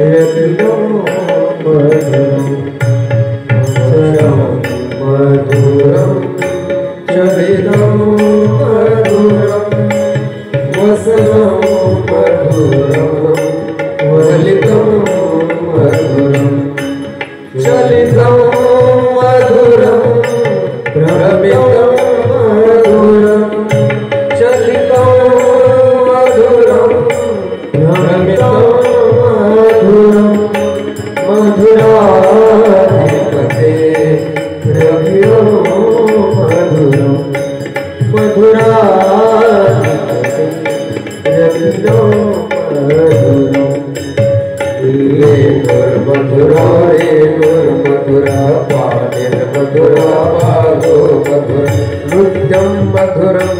रखिलो मधुरम मधुरम चलितम मधुरम वसनं मधुरम वलितं मधुरम चलितं मधुरम भ्रमितं मधुरम चलितं मधुरम भ्रमितं मधुरम मधुराधिपते रखिलो मधुरम मधुराधिपते रखिलो मधुरम ये मधुरा पाणिर मधुरा पादो मधुर नृत्यं मधुरं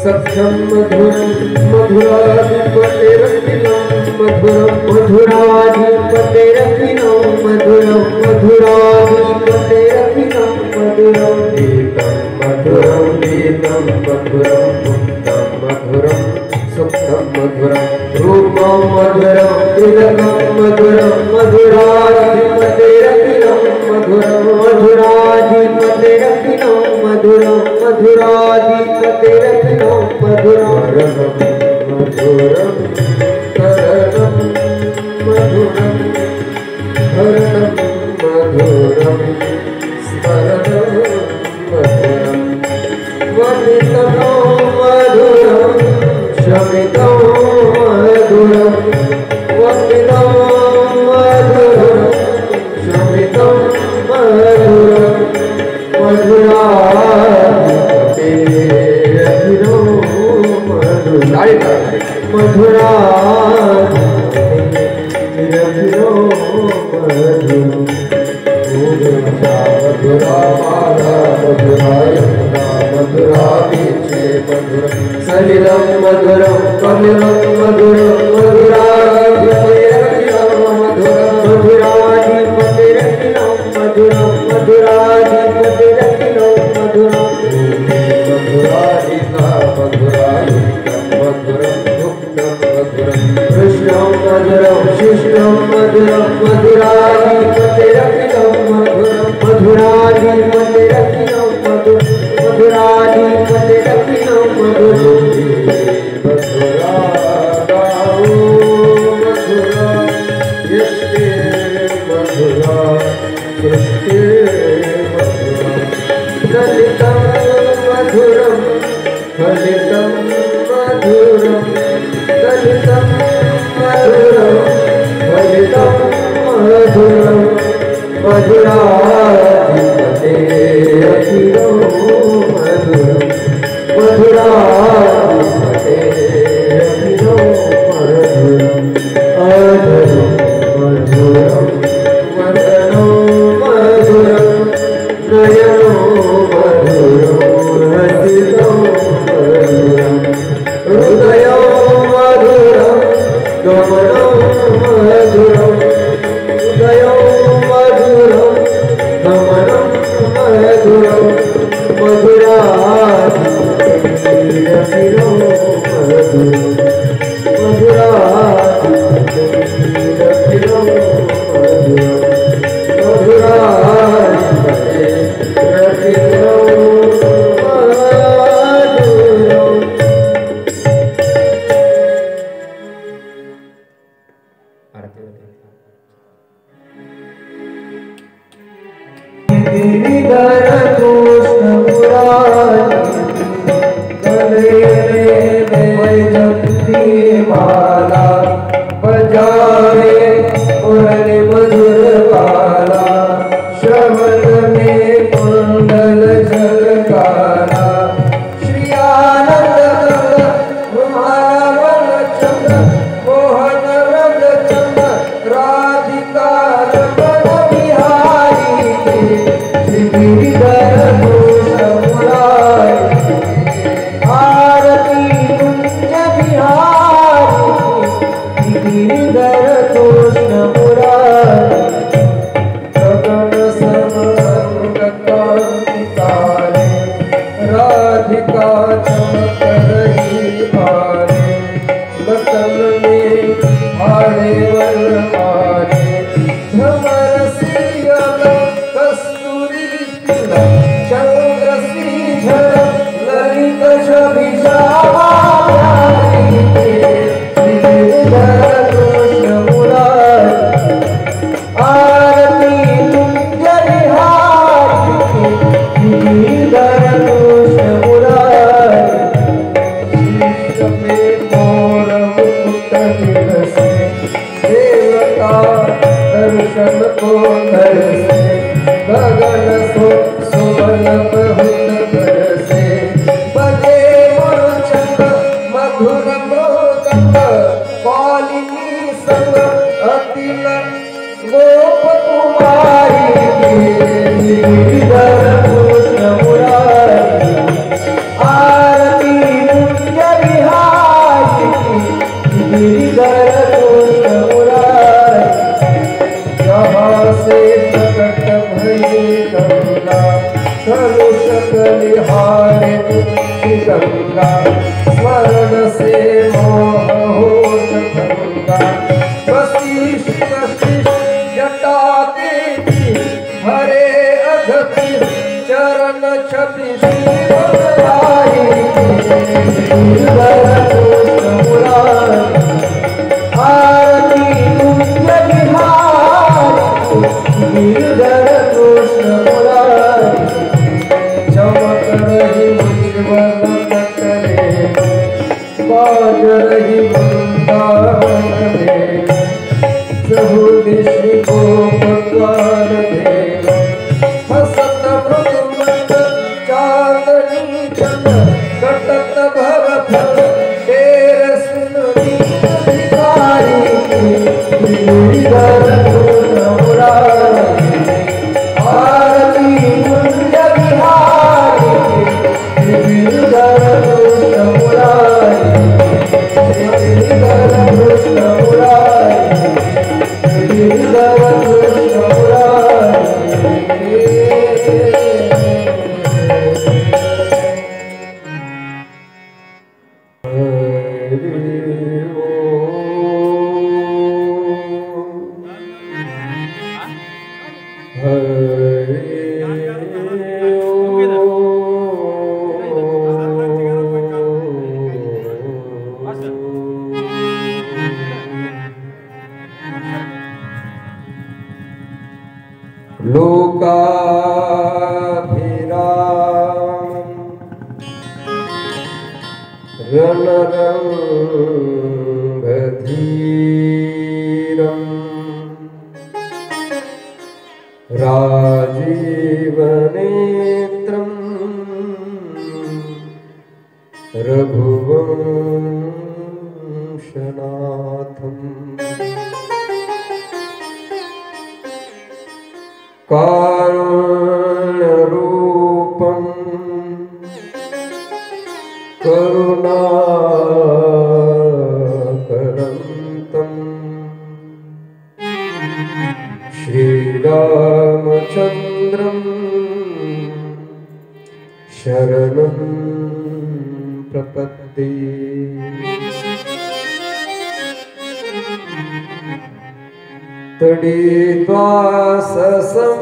सख्यं मधुरं मधुराधिपतिरखिलं मधुरं मधुराधिपतिरखिलं मधुरं मधुराधिपतिरखिलं मधुरं गीतं मधुरं गीतं मधुरं मुक्तं मधुरं सुखं मधुरं रूपं मधुरं तिलकं मधुरं मधुराधिपतिरखिलं मधुरं मधुराधिपतिरखिलं मधुरं मधुराधिपतिरखिलं मधुरं मधुरं करणं मधुरं हरणं मधुरं स्मरणं मधुरं वनितं मधुरं शमितं मधुरं वनितं मधुरं शमितं मधुरं मधुराधिपते रखिलो मधुरम मधुराधिपते रखिलो मधुरम मधुरा माला मधुरा यमुना मधुरा बीचे मधुरम सलिलं मधुरं कलिलं मधुरं मधुराधिपते रखिलो मधुरम मधुराधिपते रखिलो मधुरम मधुराधिपते रखिलो मधुरम मधुराधिका मधुराधिकं मधुरं मुक्तं मधुरं कृष्णं मधुरं शिष्टं मधुरं मधुराधिपते रखिलो मधुरं मधुराधिपते रखिलो मधुरं मधुराधिपते रखिलो मधुरं मधुरा गाओ मधुरा यष्टे मधुरा सृष्टे मधुरा ललितं मधुरं फलितं मधुरं ललितं मधुरं फलितं मधुरं मधुराधिपते रखिलो मधुरं मधुराधिपते रखिलो मधुरं अधरं मधुरं वदनो मधुरं नयनो मधुरं हसितं मधुरं हृदयो मधुरं गमनं मधुरं हृदयो मधुरं गमनं मधुरं मधुराधिपते रखिलो मधुरं मधुराधिपते रखिलो मधुरं मधुराधिपते रखिलो मधुरं। गिरिधर कृष्ण मुरारी गले में वैजंती माला बजावे मुरली मधुर बाला श्रवण में कुंडल झलकारा श्री आनंद मोहन चंद्र मोहन व्रज चंद्र राधिका रमण बिहारी श्री गिरिधर घोष मुरारी आरती कुंज बिहारी गिरिधर घोष मुरारी गगन समरंग कांतिकारे राधिका चमक रही आरे लतन में आड़े वर मारे का दर्शन को घर से गगन सो सुवन बहुत घर से बजे मूर्छक मधुर मृदंग कालिनी संग अतिल गोप कुमारी गिरिधर कृष्ण मुरारी आरती कुंज विहारी गिरिधर कृष्ण मुरारी जहाँ से प्रकट भई गंगा कलुष कलिहारे गंगा स्मरण से मोह होत भंगा वशिष्ठ जटा देवी हरे अघति चरण छवि शिवराई गिरिधर कृष्ण मुरारी आरती कुंज विहारी गिरिधर कृष्ण मुरारी चमक रही उज्ज्वल कटरे बाज रही वृंदावन में प्रभु दिशि गोपकाल देव हसत मृदुमत चांदनी चंद कटत भर फल तेरे सुनरी भिखारी गिरिधर कृष्ण मुरारी आरती कुंज विहारी गिरिधर कृष्ण मुरारी गिरिधर कृष्ण मुरारी गिरिधर कृष्ण मुरारी रणरंगधीरम् राजीवनेत्रम् रघुवंशनाथम् कारुण्यरूपम् करुणाकरन्तम् श्रीरामचन्द्रं शरणं प्रपद्ये तडिद्वाससं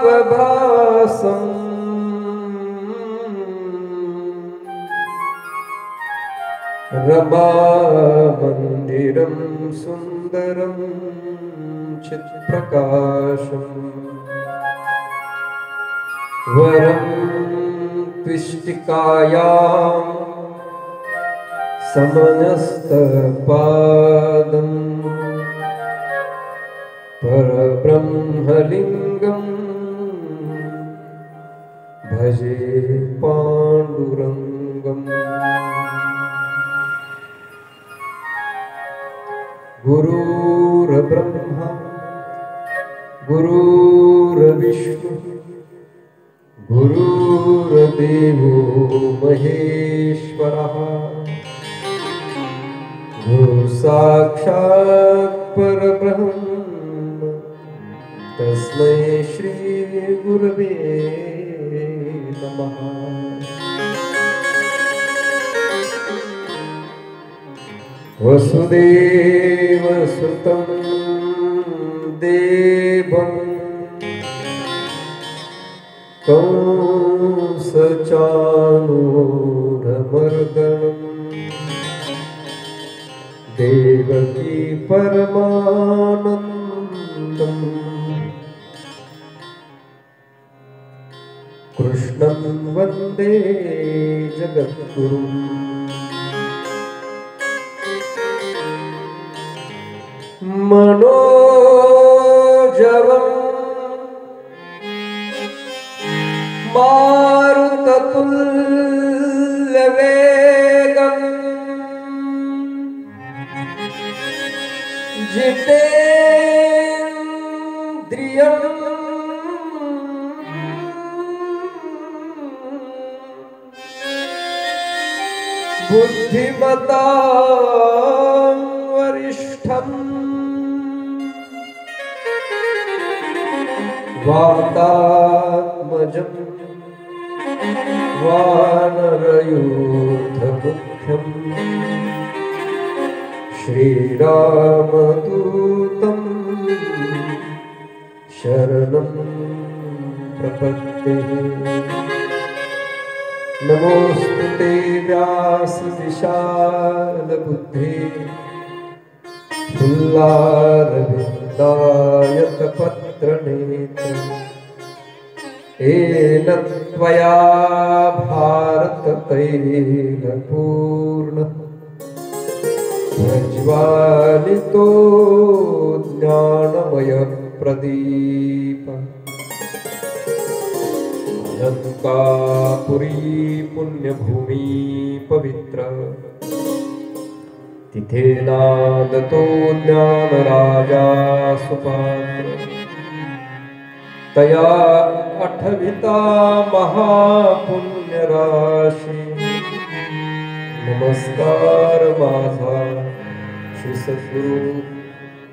नीलमेघावभासम् रमामन्दिरं सुन्दरं चित्प्रकाशम् वरं त्विष्टिकायां समनस्तपादं परब्रह्मलिङ्गं भजे पाण्डुरङ्गम् गुरुर्ब्रह्मा गुरुर्विष्णु गुरुर्देवो महेश्वरः गुरु साक्षात् परब्रह्म तस्मै श्री गुरवे नमः। वसुदेवसुतं देवं कंसचाणूरमर्दनं देवकी परमानन्दं कृष्णं वन्दे जगद्गुरुम्। मनोजवम् मारुततुल्यवेगम् जितेन्द्रियम् बुद्धिमतां वरिष्ठम् वातात्मजम् वानरयूथमुख्यम् श्रीरामदूतं शरणं प्रपद्ये। नमोस्तुते व्यासविशालबुद्धे फुल्लारविन्दायतपत्रनेत्र येन त्वया भारततैलपूर्ण प्रज्वालितो ज्ञानमयप्रदीप लंकापुरी पुण्यभूमी पवित्र तिथे नादतो ज्ञानराजा सुपात्र तया आठविता महापुण्यराशी नमस्कार माझा श्री सद्गुरु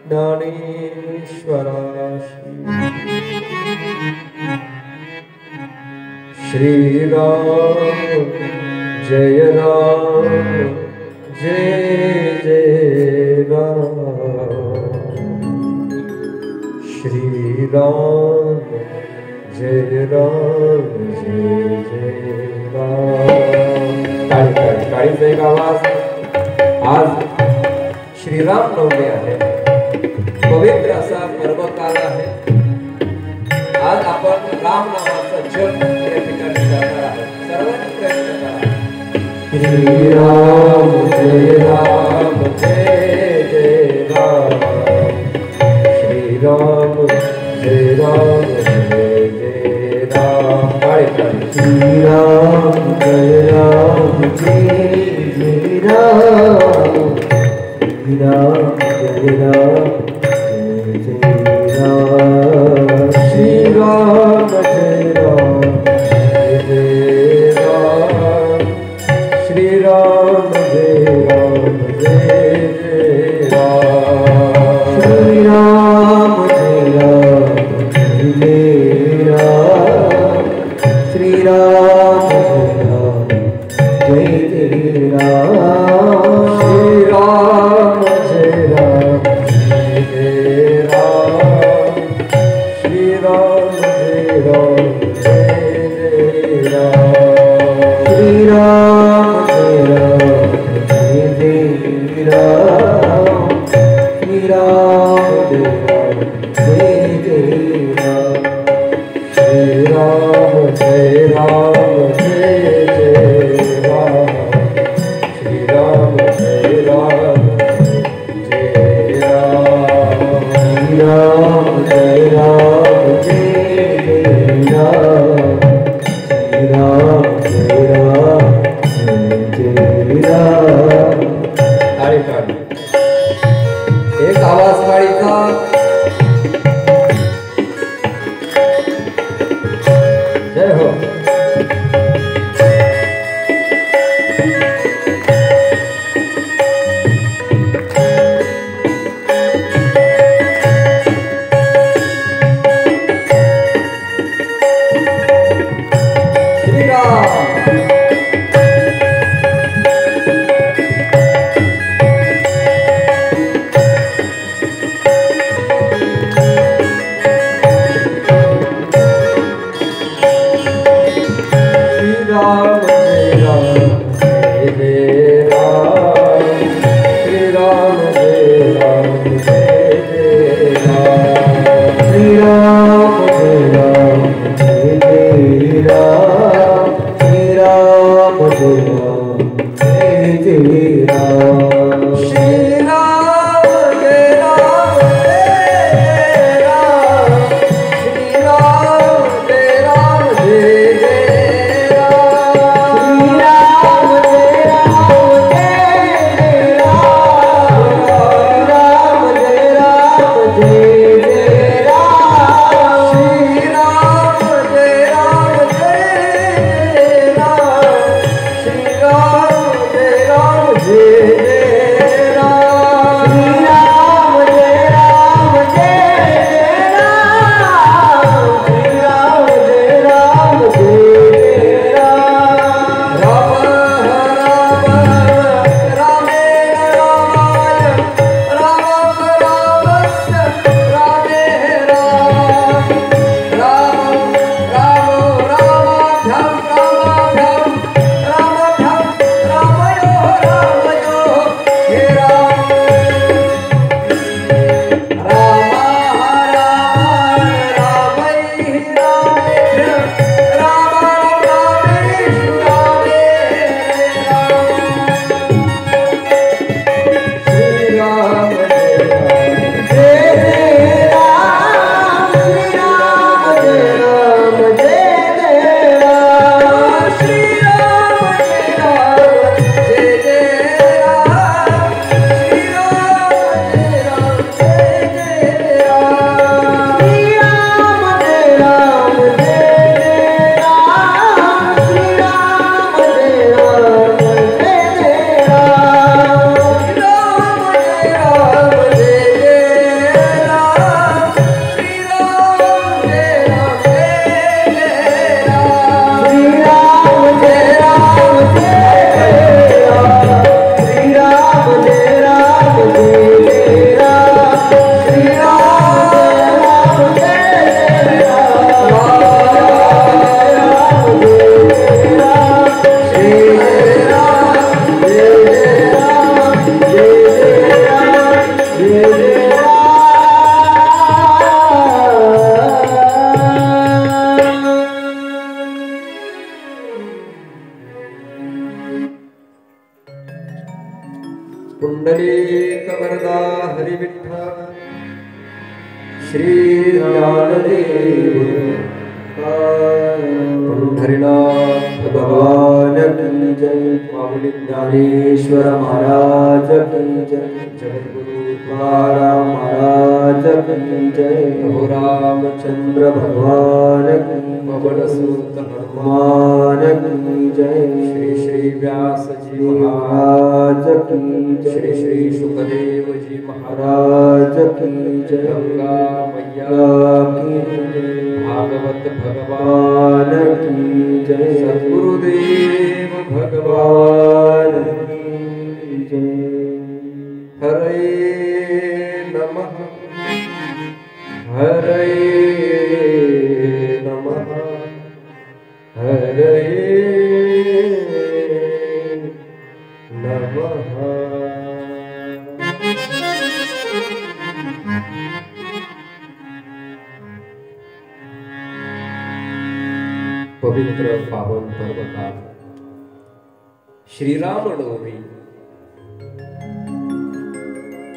ज्ञानेश्वराशी। श्री राम जय जय राम। श्री राम जय जय राम। टाळीचा एक आवाज। आज श्रीराम नवमी आहे, पवित्र असा पर्वकाल आहे। आज आपण राम नामाचा जप या ठिकाणी करणार आहोत। सर्वांनी प्रयत्न करा। श्री राम जय जय राम। श्री राम जय राम। श्री राम जय राम जय राम। श्री राम जय राम जय राम। श्री राम जय राम जय राम। श्री राम जय राम जय राम। श्री राम जय राम जय राम। श्री राम जय राम। श्री राम जय राम जय राम। श्री राम जय राम जय राम। श्री राम जय राम जय राम। श्री राम जय राम जय राम। श्री राम जय राम जय राम। श्री राम जय राम जय राम। श्री राम जय राम जय राम। श्री राम जय राम जय राम। ताळी काढ। एक आवाज ताळीचा। जय हो। पुंडलीक वरदा हरि विठ्ठल श्री ज्ञानदेव पंढरीनाथ भगवान की जय। माऊली ज्ञानेश्वर महाराज की जय। जगद्गुरु तुकाराम महाराज की जय। प्रभु रामचंद्र भगवान की, पवन सुत हनुमान की जय। श्री श्री व्यास जी महाराज की जय। श्री श्री सुखदेव जी महाराज की जय। गंगा मैया की जय। भागवत भगवान की जय। सद्गुरुदेव भगवान की जय। हरे नमः हरे नमः हरे नमः। पवित्र पावन पर्वकाल श्रीराम नवमी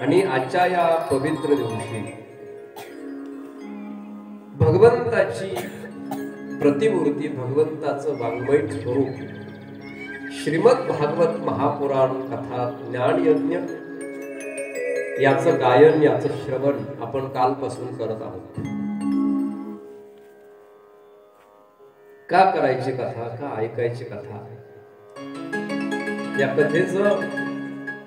आणि आजच्या या पवित्र दिवशी भगवंताची प्रतिमूर्ती, भगवंताचं वाङ्मय स्वरूप श्रीमद भागवत महापुराण कथा ज्ञान यज्ञ याचं गायन, याचं श्रवण आपण कालपासून करत आहोत। का करायची कथा, का ऐकायची कथा, या कथेचं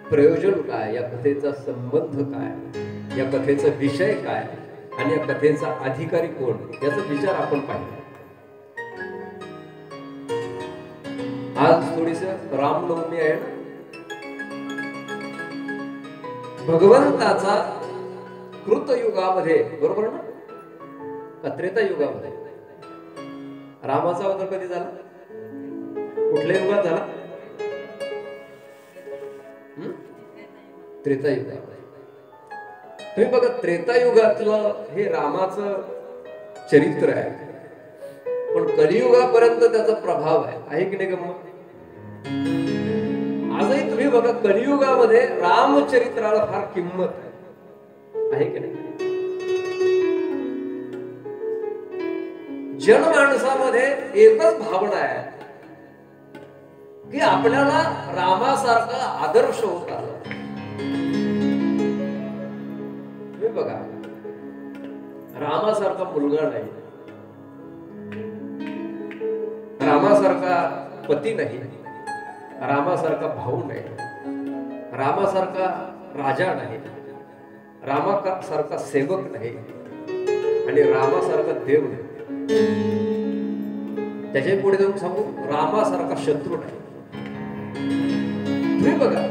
प्रयोजन काय, या कथेचा संबंध काय, या कथेचा विषय काय आणि या कथेचा अधिकारी कोण, याचा विचार आपण पाहिला। आज थोडीस रामनवमी आहे ना, भगवंताचा कृतयुगामध्ये, बरोबर ना, का त्रेता युगामध्ये रामाचा अवतार कधी झाला, कुठल्या युगात झाला? त्रेतायुगात। तुम्ही बघा, त्रेतायुगातलं हे रामाचं चरित्र आहे, पण कलियुगापर्यंत त्याचा प्रभाव आहे की नाही गम्मत? आजही तुम्ही बघा, कलियुगामध्ये रामचरित्राला फार किंमत आहे की नाही? जनमानसामध्ये एकच भावना आहे की आपल्याला रामासारखा आदर्श होत आला। तुम्ही बघा, रामासारखा मुलगा नाही, रामासारखा पती नाही, रामासारखा भाऊ नाही, रामासारखा राजा नाही, रामासारखा सेवक नाही आणि रामासारखा देव नाही। त्याच्या पुढे जाऊन सांगू, रामासारखा शत्रू नाही। तुम्ही बघा,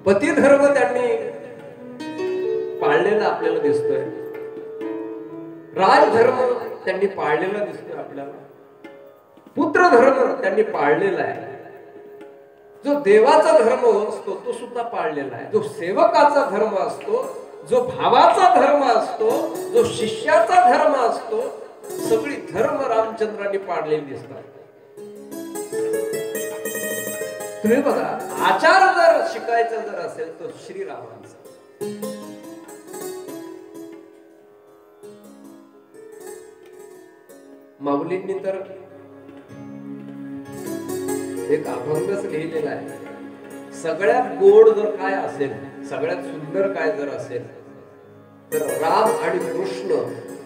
पती धर्म त्यांनी पाळलेला आपल्याला दिसतोय, राजधर्म त्यांनी पाळलेला दिसतोय आपल्याला, पुत्र धर्म त्यांनी पाळलेला आहे, जो देवाचा धर्म असतो तो सुद्धा पाळलेला आहे, जो सेवकाचा धर्म असतो, जो भावाचा धर्म असतो, जो शिष्याचा धर्म असतो, सगळी धर्म रामचंद्रांनी पाळलेली दिसतात। तुम्ही बघा, आचार जर शिकायचा जर असेल तर श्रीरामांचा। माऊलींनी तर एक अभंगच लिहिलेला आहे, सगळ्यात गोड जर काय असेल, सगळ्यात सुंदर काय जर असेल तर राम आणि कृष्ण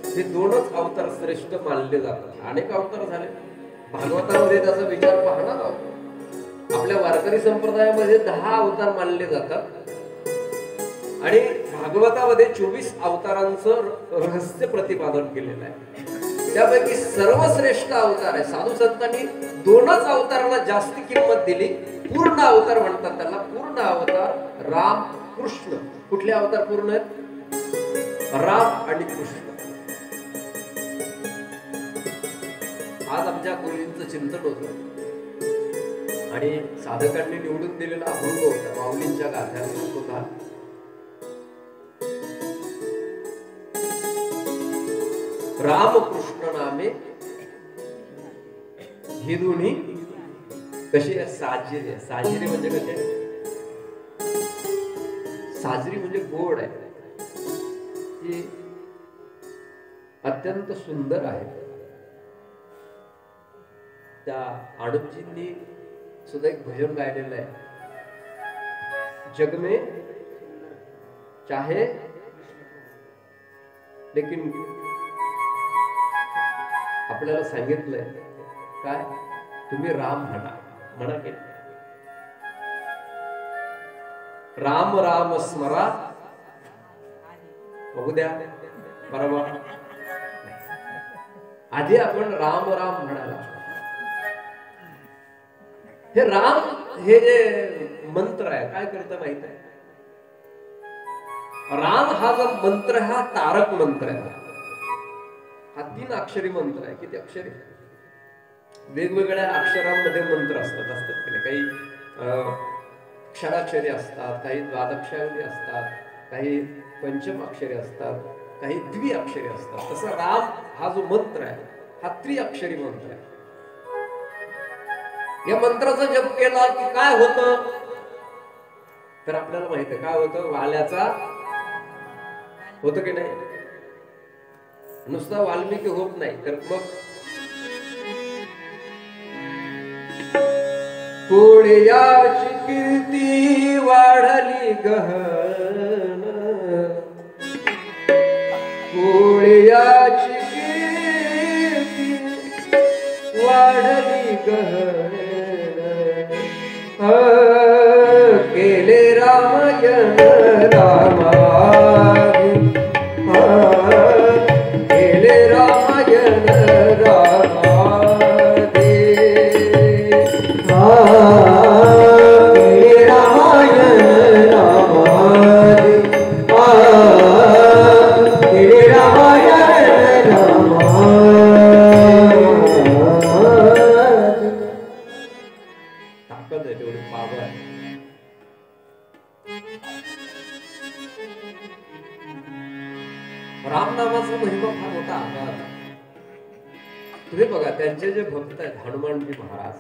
हे दोनच अवतार श्रेष्ठ मानले जातात। अनेक अवतार झाले भागवतामध्ये, त्याचा विचार पाहणार आहोत। आपल्या वारकरी संप्रदायामध्ये 10 अवतार मानले जातात आणि भागवतामध्ये 24 अवतारांचं रहस्य प्रतिपादन केलेलं आहे। त्यापैकी सर्वश्रेष्ठ अवतार आहे, साधू संतांनी 2च अवताराला जास्ती किंमत दिली, पूर्ण अवतार म्हणतात त्याला, पूर्ण अवतार राम कृष्ण। कुठले अवतार पूर्ण आहेत? राम आणि कृष्ण। आज आमच्या गुरुजींचं चिंतन होतं आणि साधकांनी निवडून दिलेला अभंग होता, माऊलींच्या गाथ्यातून होता। राम कृष्ण नामे ही दोन्ही कशी आहे? साजिरी आहे. साजिरी म्हणजे कसे? साजरी म्हणजे गोड आहे, ती अत्यंत सुंदर आहे. त्या आडपजींनी सुद्धा एक भजन गायलेलं आहे, जग में चाहे लेकिन आपल्याला सांगितलंय काय, तुम्ही राम म्हणा. म्हणा की राम राम स्मरा, बघू द्या बरोबर. आधी आपण राम राम म्हणायला. हे राम हे जे मंत्र आहे काय करतं माहित आहे? राम हा जो मंत्र हा तारक मंत्र आहे. हा 3 अक्षरी मंत्र आहे. किती अक्षरी? वेगवेगळ्या अक्षरांमध्ये मंत्र असतात की नाही. काही क्षराक्षरी असतात, काही द्वादक्षरी असतात, काही पंचम अक्षरी असतात, काही द्विअक्षरी असतात. तसं राम हा जो मंत्र आहे हा त्रिअक्षरी मंत्र आहे. या मंत्राचा जप केला की काय होतं तर आपल्याला माहित आहे काय होतं. वाल्याचा होतं की नाही. नुसता वाल्मिकी होत नाही तर मग कोळ्याची कीर्ती वाढली गहन, कोळ्याची कीर्ती वाढली गहन, केले रामायण रामादी, केले रामायण रामादी, केले रामायण रामादी, केले रामायण रामादी. ताकद आहे तेवढी, पावर आहे. राम नामाचा महिमा फार मोठा आकार. तुम्ही बघा त्यांचे जे भक्त आहेत हनुमानजी महाराज,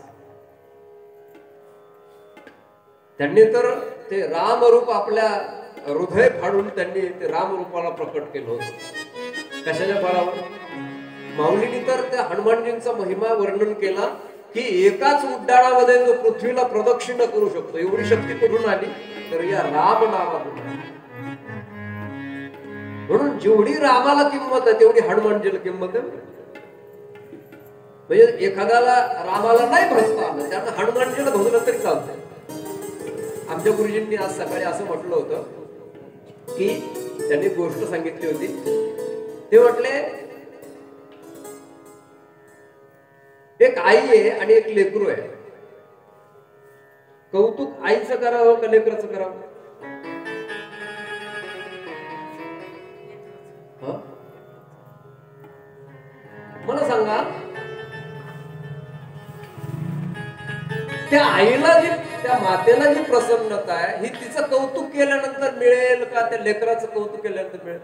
त्यांनी तर ते राम रूप आपल्या हृदय फाडून त्यांनी ते राम रूपाला प्रकट केलं होतं. कशाच्या बळावर? माऊलींनी तर त्या हनुमानजींचा महिमा वर्णन केला की एकाच उड्डाणामध्ये जो पृथ्वीला प्रदक्षिण करू शकतो एवढी शक्ती कुठून आली तर या राम नामातून. म्हणून जेवढी रामाला किंमत आहे तेवढी हनुमानजीला किंमत आहे. म्हणजे एखाद्याला रामाला नाही भजता आलं त्यांना हनुमानजीला भजलं तरी चालतंय. आमच्या गुरुजींनी आज सकाळी असं म्हटलं होतं की त्यांनी गोष्ट सांगितली होती. ते म्हटले एक आई आहे आणि एक लेकरू आहे. कौतुक आईचं करावं का लेकराचं करावं? मला सांगा. त्या आईला जी, त्या मातेला जी प्रसन्नता आहे ही तिचं कौतुक केल्यानंतर मिळेल का त्या लेकराचं कौतुक केल्यानंतर मिळेल?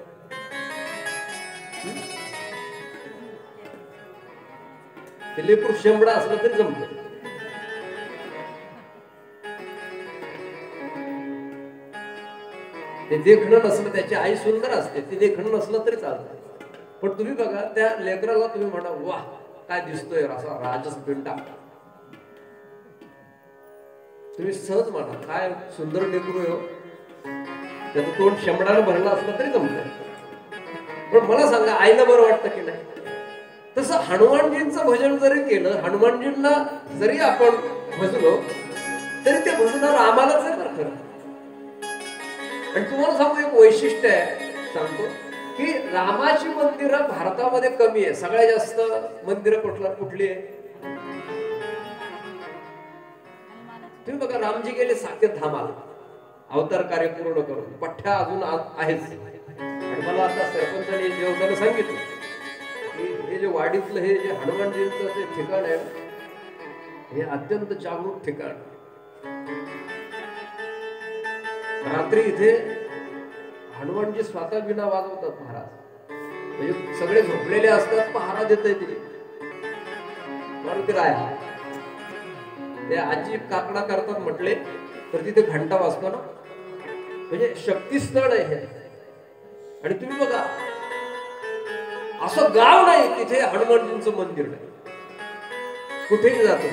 ते लेकरू शेंबडा असलं तरी जमत. ते देखणं नसलं, त्याची आई सुंदर असते, ते देखणं नसलं तरी चालतं. पण तुम्ही बघा त्या लेकराला तुम्ही म्हणा वाह काय दिसतोय असा राजस पिंडा, तुम्ही सहज म्हणा काय सुंदर लेकरू आहे. त्याचं तोंड शेंबडानं भरलं असलं तरी जमत. पण मला सांगा आईला बरं वाटतं की नाही? तसं हनुमानजींचं भजन जरी केलं, हनुमानजींना जरी आपण भजलो तरी ते भजन रामालाच आहे बरं खरं. आणि तुम्हाला सांगू एक वैशिष्ट्य आहे, सांगतो की रामाची मंदिरं भारतामध्ये कमी आहे. सगळ्यात जास्त मंदिरं कुठली आहे? तुम्ही बघा रामजी गेले साकेत धामाला अवतार कार्य पूर्ण करून. पठ्ठ्या अजून आहेच. आणि मला आता सरपंचाने जेवताना सांगितलं की हे जे वाडीतलं हे जे हनुमानजींचं जे ठिकाण आहे हे अत्यंत जागरूक ठिकाण. रात्री इथे हनुमानजी स्वतः विना वाजवतात महाराज. म्हणजे सगळे झोपलेले असतात, पहारा देत आहे ते मारुती राय. ते आजी काकडा करतात म्हटले तर तिथे घंटा वाजतो ना, म्हणजे शक्तीस्थळ आहे हे. आणि तुम्ही बघा असं गाव नाही तिथे हनुमानजींचं मंदिर नाही, कुठेही जातो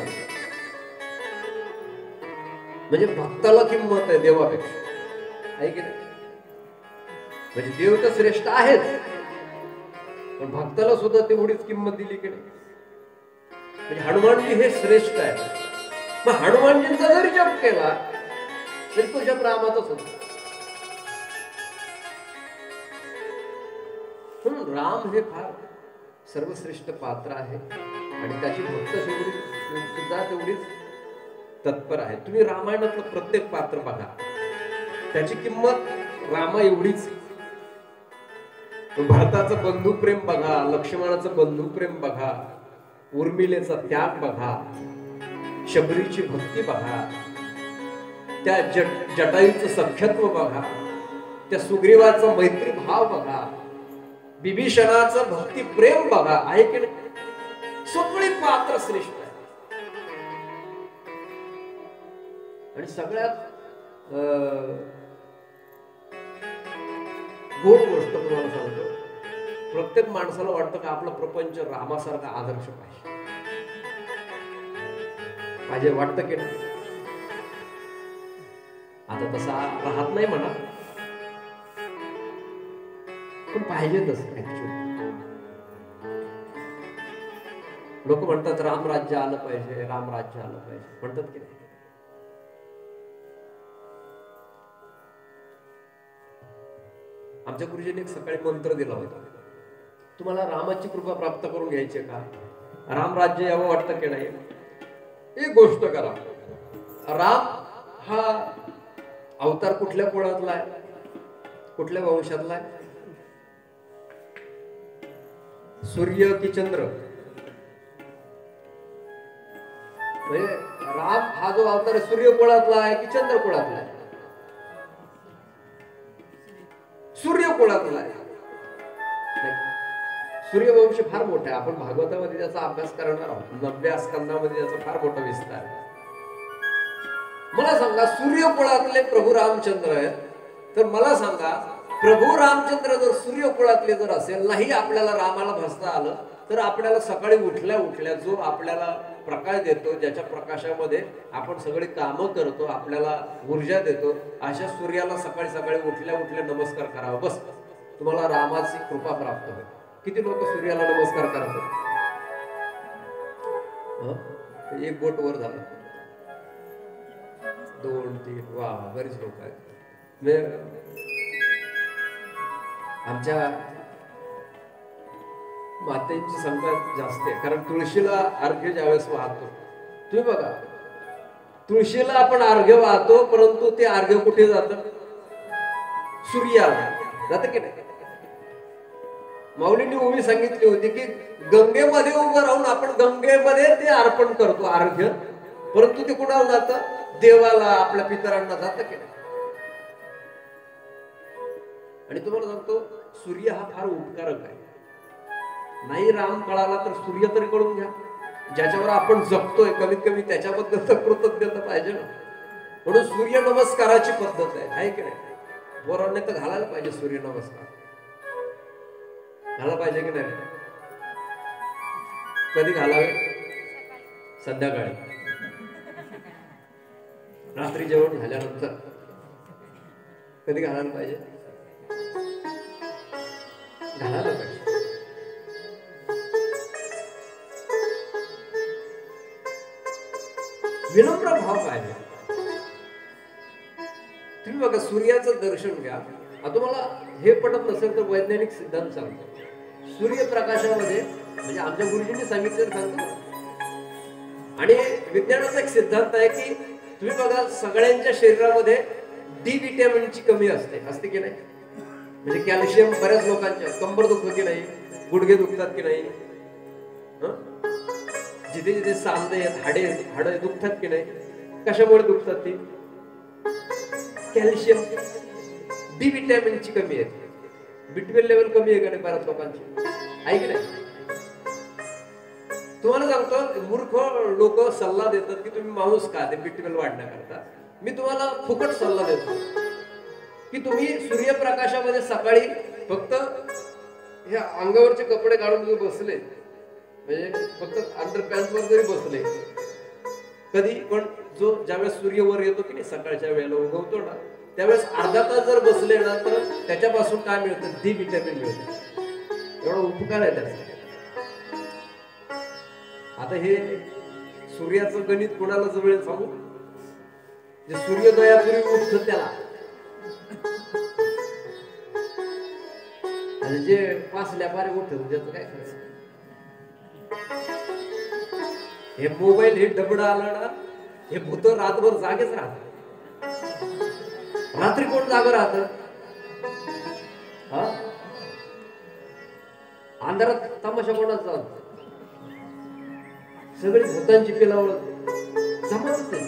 म्हणजे भक्ताला किंमत आहे देवापेक्षा, आहे की नाही? म्हणजे देव तर श्रेष्ठ आहेच, पण भक्ताला सुद्धा तेवढीच किंमत दिली की नाही? म्हणजे हनुमानजी हे श्रेष्ठ आहे. मग हनुमानजींचा जरी जप केला तरी तो जप रामाचाच होतो. म्हणून राम हे फार सर्वश्रेष्ठ पात्र आहे आणि त्याची भक्त सुद्धा तेवढीच तत्पर आहे. तुम्ही रामायणातलं प्रत्येक पात्र बघा, त्याची किंमत रामा एवढीच. भरताचं बंधुप्रेम बघा, लक्ष्मणाचं बंधुप्रेम बघा, उर्मिलेचा त्याग बघा, शबरीची भक्ती बघा, त्या जटायूचं सख्यत्व बघा, त्या सुग्रीवाचा मैत्री भाव बघा, विभीषणाचं भक्ती प्रेम बघा, आहे की नाही? सगळी पात्र श्रेष्ठ आहे. आणि सगळ्यात गोड गोष्ट तुम्हाला सांगतो, प्रत्येक माणसाला वाटतं का आपला प्रपंच रामासारखा आदर्श पाहिजे, वाटतं की नाही? आता तसा राहत नाही म्हणा, पण पाहिजे तसं ऍक्च्युअली. लोक म्हणतात राम राज्य आलं पाहिजे, राम राज्य आलं पाहिजे, म्हणतात की नाही? आमच्या गुरुजींनी एक सकाळी मंत्र दिला होता, तुम्हाला रामाची कृपा प्राप्त करून घ्यायची का, राम राज्य यावं वाटतं की नाही, एक गोष्ट करा. राम हा अवतार कुठल्या कुळातला आहे, कुठल्या वंशातला आहे? सूर्य की चंद्र? म्हणजे राम हा जो अवतार आहे सूर्य कुळातला आहे की चंद्र कुळातला आहे? सूर्य कुळातला आहे. सूर्यवंश फार मोठा आहे, आपण भागवतामध्ये त्याचा अभ्यास करणार आहोत. 90 स्कंदामध्ये त्याचा फार मोठा विस्तार आहे. मला सांगा, सूर्य कुळातले प्रभू रामचंद्र आहेत, तर मला सांगा प्रभू रामचंद्र जर सूर्य कुळातले जर असेल, नाही आपल्याला रामाला भसता आलं, तर आपल्याला सकाळी उठल्या उठल्या जो आपल्याला प्रकाश देतो, ज्याच्या प्रकाशामध्ये आपण सगळे कामं करतो, आपल्याला ऊर्जा देतो, अशा सूर्याला सकाळी सकाळी उठल्या उठल्या नमस्कार करावा, बस तुम्हाला रामाची कृपा प्राप्त होईल. किती लोक सूर्याला नमस्कार करतात? एक बोट वर झालं, 2 3, वा बरीच लोक आहेत. आमच्या मातेची संख्या जास्त आहे, कारण तुळशीला अर्घ्य ज्यावेळेस वाहतो, तुम्ही बघा तुळशीला आपण अर्घ्य वाहतो, परंतु ते अर्घ्य कुठे जातं? सूर्याला जातं की नाही? माऊलींनी उभी सांगितली होती की गंगेमध्ये उभं राहून आपण गंगेमध्ये ते अर्पण करतो अर्घ्य, परंतु ते कुणाला जातं? देवाला, आपल्या पितरांना जातं की नाही? आणि तुम्हाला सांगतो सूर्य हा फार उपकारक आहे. नाही राम कळाला तर सूर्य तरी कळून घ्या, ज्याच्यावर आपण जगतोय, कमीत कमी त्याच्याबद्दल तर कृतज्ञता पाहिजे ना. म्हणून सूर्य नमस्काराची पद्धत आहे की नाही? पोरांनी तर घालायला पाहिजे सूर्य नमस्कार, घाला पाहिजे की नाही? कधी घालावे? संध्याकाळी, रात्री जेवण झाल्यानंतर. कधी घालायला पाहिजे? घालायला पाहिजे. विनम्र भाव पाहिजे. तुम्ही बघा सूर्याचं दर्शन घ्या. तुम्हाला हे पटत नसेल तर वैज्ञानिक सिद्धांत सांगतो. सूर्यप्रकाशामध्ये, म्हणजे आमच्या गुरुजींनी सांगितलं सांगतो, आणि विज्ञानाचा एक सिद्धांत आहे की तुम्ही बघा सगळ्यांच्या शरीरामध्ये डी विटॅमिनची कमी असते की नाही? म्हणजे कॅल्शियम बऱ्याच लोकांच्या, कंबर दुखत की नाही, गुडघे दुखतात की नाही, जिथे जिथे सांधे आहेत, हाडे दुखतात की नाही, कशामुळे दुखतात? ती कॅल्शियम डी विटॅमिनची कमी आहे. B12 लेवल कमी आहे का नाही बऱ्याच लोकांची, आहे की नाही? तुम्हाला सांगतो मूर्ख लोक सल्ला देतात की तुम्ही मांस खा ते बीपी वाढण्याकरता. मी तुम्हाला फुकट सल्ला देतो की तुम्ही सूर्यप्रकाशामध्ये सकाळी फक्त हे अंगावरचे कपडे काढून तुम्ही बसले म्हणजे फक्त अंडरपॅन्ट वर जरी बसले कधी पण जो ज्यावेळेस सूर्य वर येतो की नाही सकाळच्या वेळेला उगवतो ना त्यावेळेस अर्धा तास जर बसले ना तर त्याच्यापासून काय मिळतं डी विटॅमिन मिळतं. एवढा उपकार आहे त्याचा. आता हे सूर्याचं गणित कोणाला जवळ सांगू जे सूर्योदयापूर्वी उठतं त्याला आणि जे पाचल्या पारे उठत त्याचं काय करायचं. हे मोबाईल हे डबड आलं ना हे भूत रातभर जागेच राहत. रात्री कोण जागं राहत अंधारात तमाशा कोणाच जात सगळी भूतांची पेलावळ जमतच नाही.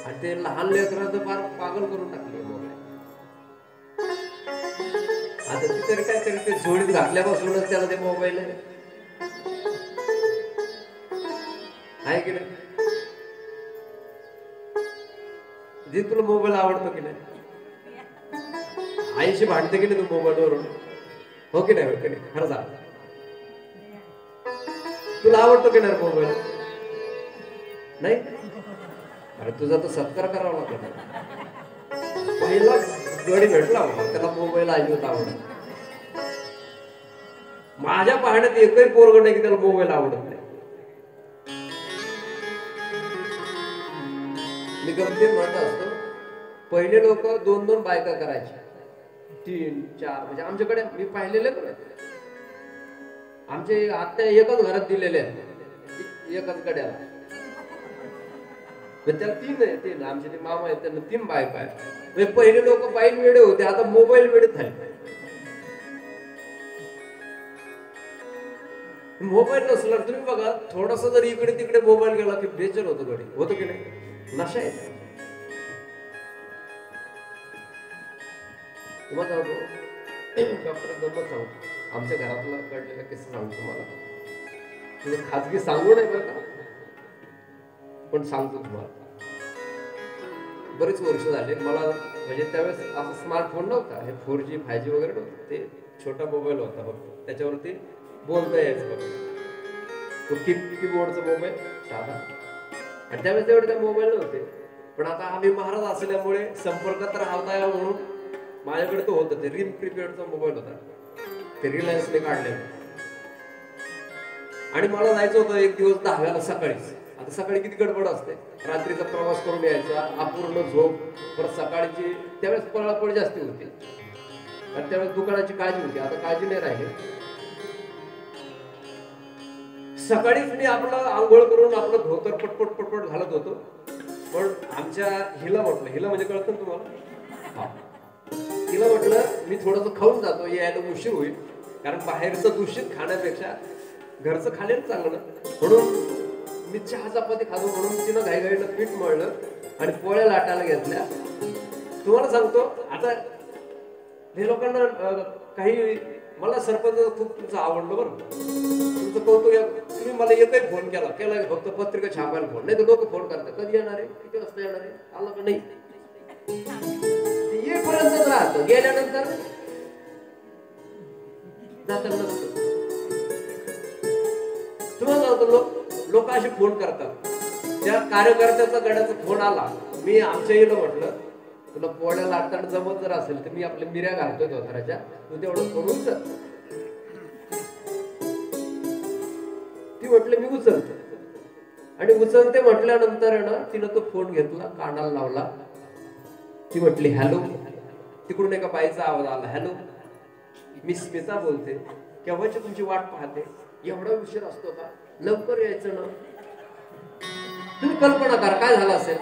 आणि ते लहान लेकरांचं फार पागल करून टाकले मोबाईल. आता ती तरी काय तरी ते जोडीत घातल्यापासूनच त्याला ते मोबाईल आहे की नाही. जे तुला मोबाईल आवडतो की नाही आईशी भांडते की नाही तू मोबाईल वरून हो की नाही हो की नाही खरं सांग तुला आवडतो की नाही मोबाईल नाही. अरे तुझा तर सत्कार करावा लागला. पहिला गडी भेटला त्याला मोबाईल अजिबात आवडत. माझ्या पाहण्यात एकही पोरग नाही की त्याला मोबाईल आवडत नाही. मी गमतीत म्हणत असतो पहिले लोक 2-2 बायका करायचे 3-4 म्हणजे आमच्याकडे मी पाहिलेले बरं आमचे आत्या एकच घरात दिलेले आहेत एकच कड्याला त्याला 3 आहे 3 आमचे ते मामा आहेत त्यांना 3 बायका आहेत. पहिले लोक बाईल वेडे होते आता मोबाईल वेडे झाले. मोबाईल नसला तुम्ही बघा थोडस जर इकडे तिकडे मोबाईल गेला की बेचैन होतो गडी होतो की नाही नशा आहे. तुम्हाला डॉक्टर गंमत सांगतो आमच्या घरातला घडलेला किस्सा सांगतो तुम्हाला. तुझं खाजगी सांगू नये बरं का पण सांगतो तुम्हाला. बरेच वर्ष झाले मला म्हणजे त्यावेळेस असा स्मार्टफोन नव्हता हे 4G 5G वगैरे नव्हतं. ते छोटा मोबाईल होता फक्त त्याच्यावरती बोलता यायचं बघ तो कीबोर्डचा मोबाईल साधा आणि त्यावेळेस तेवढे त्या मोबाईल नव्हते. पण आता आम्ही महाराज असल्यामुळे संपर्कात राहता यावं म्हणून माझ्याकडे तो होता ते रिम प्रीपेडचा मोबाईल होता ते रिलायन्सने काढले आणि मला जायचं होतं एक दिवस 10 सकाळीच. आता सकाळी किती गडबड असते रात्रीचा प्रवास करून यायचा अपूर्ण झोप परत सकाळची त्यावेळेस पळापळ जास्ती होती आणि त्यावेळेस दुकानाची काळजी होती आता काळजी नाही राहिली. सकाळीच मी आपलं आंघोळ करून आपलं धोतर पटपट पटपट घालत होतो. पण आमच्या हिला म्हटलं हिला म्हणजे कळतं ना तुम्हाला तिला म्हटलं मी थोडंसं खाऊन जातो यायला उशीर होईल कारण बाहेरचं दूषित खाण्यापेक्षा घरचं खाण्याच चांगलं म्हणून मी चहा चपाती खातो म्हणून तिनं घाईघाईनं पीठ मळलं आणि पोळ्या लाटायला घेतल्या. तुम्हाला सांगतो आता हे लोकांना काही मला सरपंच खूप तुमचं आवडलं बरं तुमचं कौतुक. तुम्ही मला एकही फोन केला फक्त पत्रिका छापायला फोन नाही तर लोक फोन करतात कधी येणार आहे किती वाजता येणार आहे आलं का नाही येईपर्यंतच राहतं गेल्यानंतर जातं नसतं. तुम्हाला सांगतो लोक असे फोन करतात त्या कार्यकर्त्याचा गड्याचा फोन आला मी आमच्या येलं म्हटलं तुला पोळ्या लाटताना जमत जर असेल तर मी आपल्या मिऱ्या घालतोय धोतराच्या तू तेवढं करून चल. ती म्हटलं मी उचलते आणि उचलते म्हटल्यानंतर ना तिनं तो फोन घेतला कानाला लावला. ती म्हटली हॅलो तिकडून एका बाईचा आवाज आला हॅलो मी स्मिता बोलते केव्हाची तुमची वाट पाहते एवढा उशीर असतो का लवकर यायचं ना. तुम्ही कल्पना करा काय झालं असेल.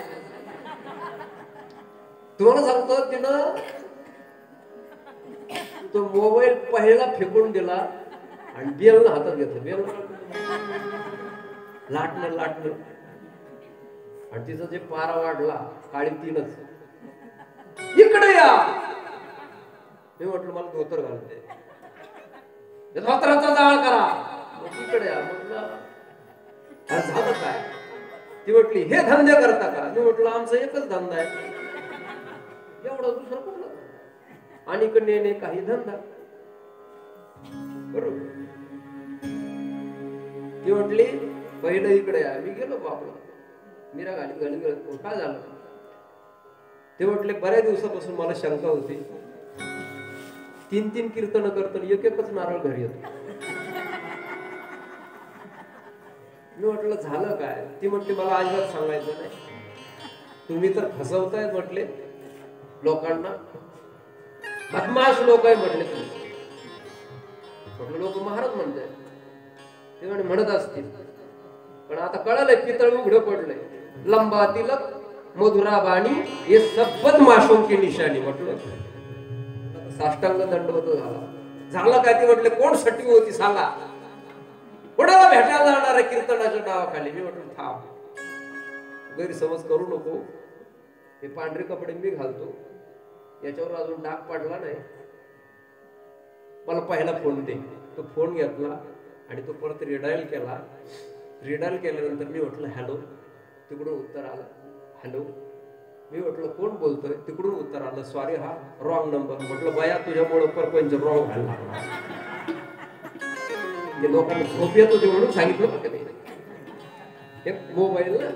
तुम्हाला सांगतो तिनं तो मोबाईल पहिला फेकून दिला आणि बेल हातात घेतलं बेल लाटणं आणि तिचा जे पारा वाढला काळी 3च इकडे या मी म्हटलं मला धोतर घालते, धोतराचा जाळ करा. मग तिकडे म्हटलं झालं काय? ती म्हटली हे धंदे करता का? मी म्हटलं आमचा एकच धंदा आहे, एवढा दुसरा कुठला? आणि इकडे येणे काही धंदा बरोबर. ती म्हटली पहिलं इकडे आहे. मी गेलो बापला, मीरा घाली काय झालं? ते म्हटले बऱ्याच दिवसापासून मला शंका होती, 3-3 कीर्तन करतो, एकच नारळ घरी येतो. मी म्हटलं झालं काय? ती म्हटली मला अजिबात सांगायचं नाही, तुम्ही तर फसवताय म्हटले लोकांना, बदमाश लोक आहे म्हटले तुम्ही. म्हटलं लोक महाराज म्हणताय, ते म्हणे म्हणत असतील, पण आता कळालंय पितळ उघडं पडलंय. लंबा तिलक मधुरा बाणी हे सब बदमाशों की निशाणी. म्हटलं साष्टांग दंडवत झाला काय? ते म्हटले कोण सटवी होती सांगा, कोणाला भेटायला जाणार आहे कीर्तनाच्या नावाखाली? मी म्हटलं थांब, गैरसमज करू नको, हे पांढरे कपडे मी घालतो, याच्यावर अजून डाग पडला नाही, मला पहिला फोन दे. तो फोन घेतला आणि तो परत रिडायल केला. रिडायल केल्यानंतर मी म्हटलं हॅलो, तिकडून उत्तर आलं हॅलो. मी म्हटलं कोण बोलतोय? तिकडून उत्तर आलं सॉरी हा रॉंग नंबर. म्हटलं बाया तुझ्यामुळे परपंच रॉंग व्हायला लागला. ते लोकांना झोप येत होते म्हणून सांगितलं का ते एक मोबाईल ना.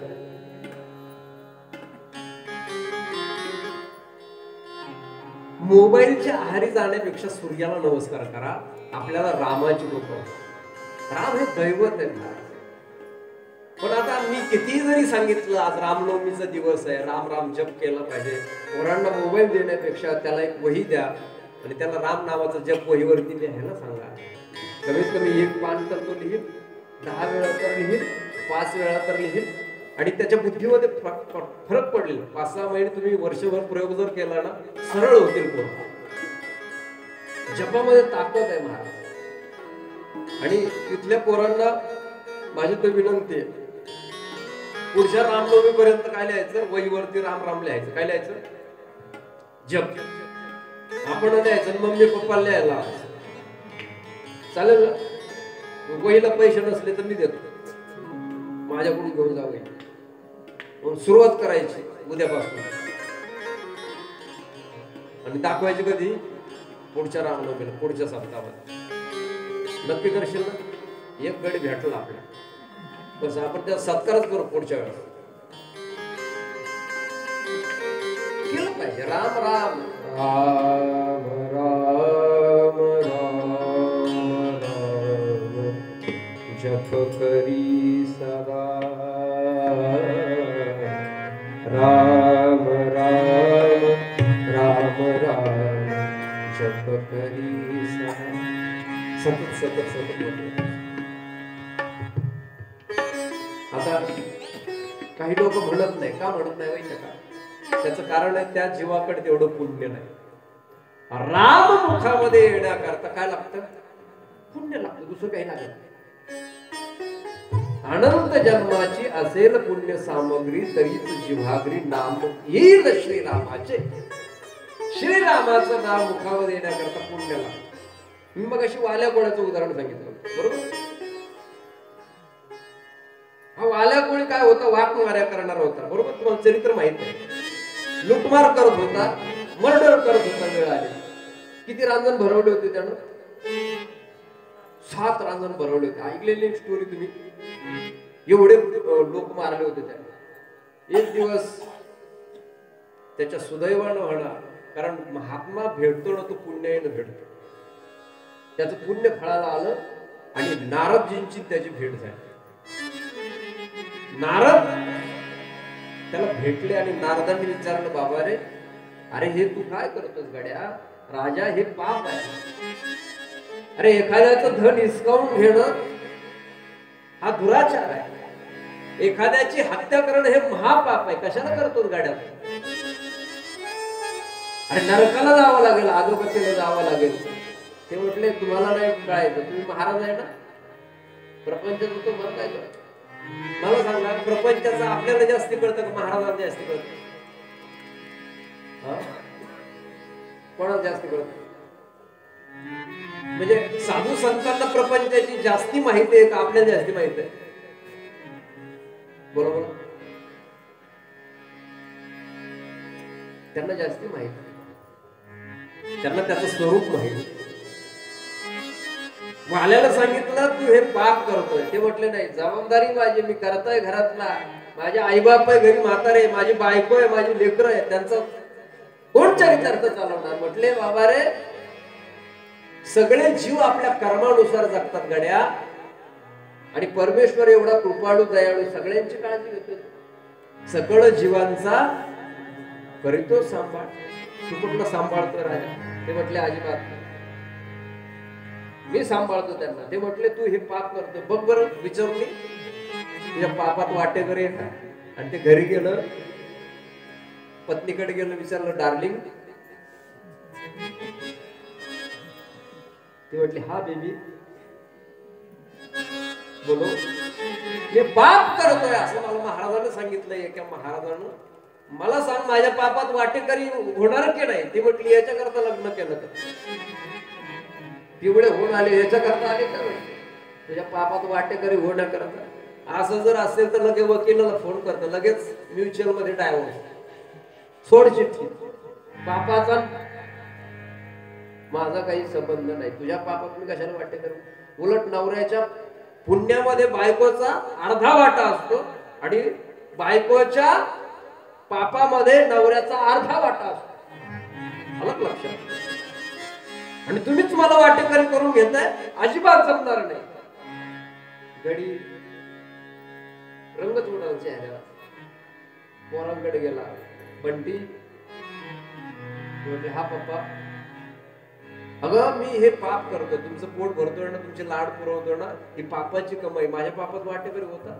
मोबाईलच्या आहारी जाण्यापेक्षा सूर्याला नमस्कार करा. आपल्याला रामाची कृपा. राम हे दैवत आहे. पण आता मी किती जरी सांगितलं आज रामनवमीचा दिवस आहे, राम राम जप केला पाहिजे, पोरांना मोबाईल देण्यापेक्षा त्याला एक वही द्या आणि त्याला राम नावाचा जप वहीवरती लिहायला सांगा. कमीत कमी 1 पान तर तो लिहिल, 10 वेळा तर लिहिल, 5 वेळा तर लिहिल आणि त्याच्या बुद्धीमध्ये फरक पडेल. 5-6 महिने तुम्ही वर्षभर प्रयोग जर केला ना, सरळ होतील पोरं. जपामध्ये ताकद आहे महाराज. आणि इथल्या पोरांना माझी तर विनंती आहे, पुढच्या रामनवमी पर्यंत काय लिहायचं? वहीवरती राम राम लिहायचं. काय लिहायचं? जप. आपण लिहायचं, मम्मी पप्पाला लिहायला चालेल ना? वहीला पैसे नसले तर मी देतो, माझ्याकडून घेऊन जाऊ. सुरुवात करायची उद्यापासून आणि दाखवायची कधी? पुढच्या रामनवमीला, पुढच्या सप्ताहामध्ये. नक्की करशील ना? एक गडी भेटला आपल्या, बस आपण त्या सत्कारच करू पुढच्या वेळेस. केलं पाहिजे राम राम राम राम राम राम जप करी सदा राम राम राम राम जप करी सदा. सतत सतत सतत. आता काही लोक म्हणत नाही. का म्हणत नाही माहिती का? त्याचं कारण आहे त्या जीवाकडे तेवढं पुण्य नाही. राम मुखामध्ये येण्याकरता काय लागतं? पुण्य लागतं, दुसरं काही लागत नाही. अनंत जन्माची असेल पुण्य सामग्री, तरीच जिव्हाग्री नाम येईल श्रीरामाचे. श्रीरामाचं नाव मुखामध्ये येण्याकरता पुण्य लागतं. मी मग अशी वाल्या कोणाचं उदाहरण सांगितलं बरोबर. हा वाल्या कोळी काय होता? वाक मार्या करणारा होता बरोबर. तुम्हाला चरित्र माहित आहे. लुटमार करत होता, मर्डर करत होता. वेळ आली. किती रांजण भरवले होते त्यानं? 7 रांजण भरवले होते. ऐकलेली एक स्टोरी तुम्ही. एवढे लोक मारले होते त्याने. एक दिवस त्याच्या सुदैवानं म्हणा, कारण महात्मा भेटतो ना तो पुण्याने भेटतो. त्याचं पुण्य फळाला आलं आणि नारदजींची त्याची भेट झाली. नारद त्याला भेटले आणि नारदांनी विचारलं, बाबा रे, अरे हे तू काय करतोस गड्या? राजा हे पाप आहे. अरे एखाद्याचं धन हिसकावून घेणं हा दुराचार आहे. एखाद्याची हत्या करणं हे महापाप आहे. कशाला करतोस गाड्या? अरे नरकाला जावं लागेल, अधोगतीला जावं लागेल. ते म्हटले तुम्हाला नाही कळायचं, तुम्ही महाराज आहे ना, प्रपंचाचं तो म्हणताय. मला सांगा, प्रपंचाचं आपल्याला जास्ती कळतं का महाराजांना जास्ती कळतं? कोणाला जास्ती कळतं? म्हणजे साधू संतांना प्रपंचाची जास्ती माहिती आहे का आपल्याला जास्ती माहिती आहे? बरोबर, त्यांना जास्ती माहिती, त्यांना त्याचं स्वरूप माहिती. माल्याला सांगितलं तू हे पाप करतोय, ते म्हटले नाही, जबाबदारी माझी, मी करतोय घरातला, माझे आईबाप आहे घरी, म्हातारे, माझी बायको आहे, माझी लेकरं आहे, त्यांचं कोण चरितार्थ चालवणार? म्हटले बाबा रे, सगळे जीव आपल्या कर्मानुसार जगतात गड्या, आणि परमेश्वर एवढा कृपाळू दयाळू सगळ्यांची काळजी घेतो. सकळ जीवांचा करीतो सांभाळ. तू कुठला सांभाळतो राजा? ते म्हटले अजिबात, मी सांभाळतो त्यांना. ते म्हटले तू हे पाप करतो, बघ बरं विचारून मी तुझ्या पापात वाटेकरी आहे का? आणि ते घरी गेलं, पत्नीकडे गेलं, विचारलं डार्लिंग. ती म्हटली हा बेबी बोलो, मी पाप करतोय असं मला महाराजांनी सांगितलंय. एका महाराजानं मला सांग, माझ्या पापात वाटेकरी होणार की नाही? ती म्हटली याच्याकरता लग्न केलं का? पिवळे होऊन आले याच्याकरता आले का? तुझ्या पापात वाटेकरी होण्याकरता. असं जर असेल तर लगेच वकिलाला फोन करतो, लगेच म्युच्युअल मध्ये डायव्होर्स, सोड चिठ्ठी. पापाचा माझा काही संबंध नाही, तुझ्या पापात मी कशाला वाटेकरी? उलट नवऱ्याच्या पुण्यामध्ये बायकोचा अर्धा वाटा असतो आणि बायकोच्या पापामध्ये नवऱ्याचा अर्धा वाटा असतो. अलग लक्षात. आणि तुम्हीच मला वाटेकरी करून घेताय, अजिबात जमणार नाही. गडी रंग जोडाल चेहऱ्याला. पोरांकडे गेला, बंटी म्हणजे हा पप्पा, अगं मी हे पाप करतो, तुमचं पोट भरतोय ना, तुमचे लाड पुरवतो ना, ही पापाची कमाई, माझ्या पापात वाटेकरी होता.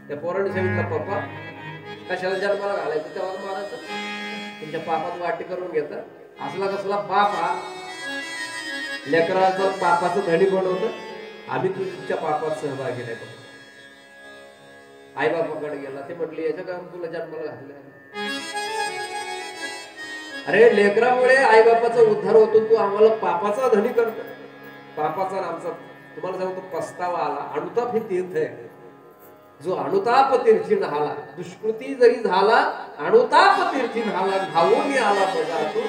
त्या पोराने सांगितलं पप्पा कशाला जन्माला घालायचं, तेव्हा मारायचं, तुमच्या पापात वाटे करून घेता. असला कसला पाप हा? लेकराचं पापाचं धणी बनवतं. आम्ही तुमच्या पापात सहभागी नाही. आई बापाकडे गेला, ते म्हटले याच्या कारण तुला जन्माला घातलं. अरे लेकरामुळे आई बापाचा उद्धार होतो, तू आम्हाला पापाचा धनी करतो. पापाचा आमचा तुम्हाला सांगतो पस्तावा आला. अनुताप हे तीर्थ आहे, जो अनुताप तीर्थी न्हाला, दुष्कृती जरी झाला अनुताप तीर्थी न्हाला, धावून आला पदातून.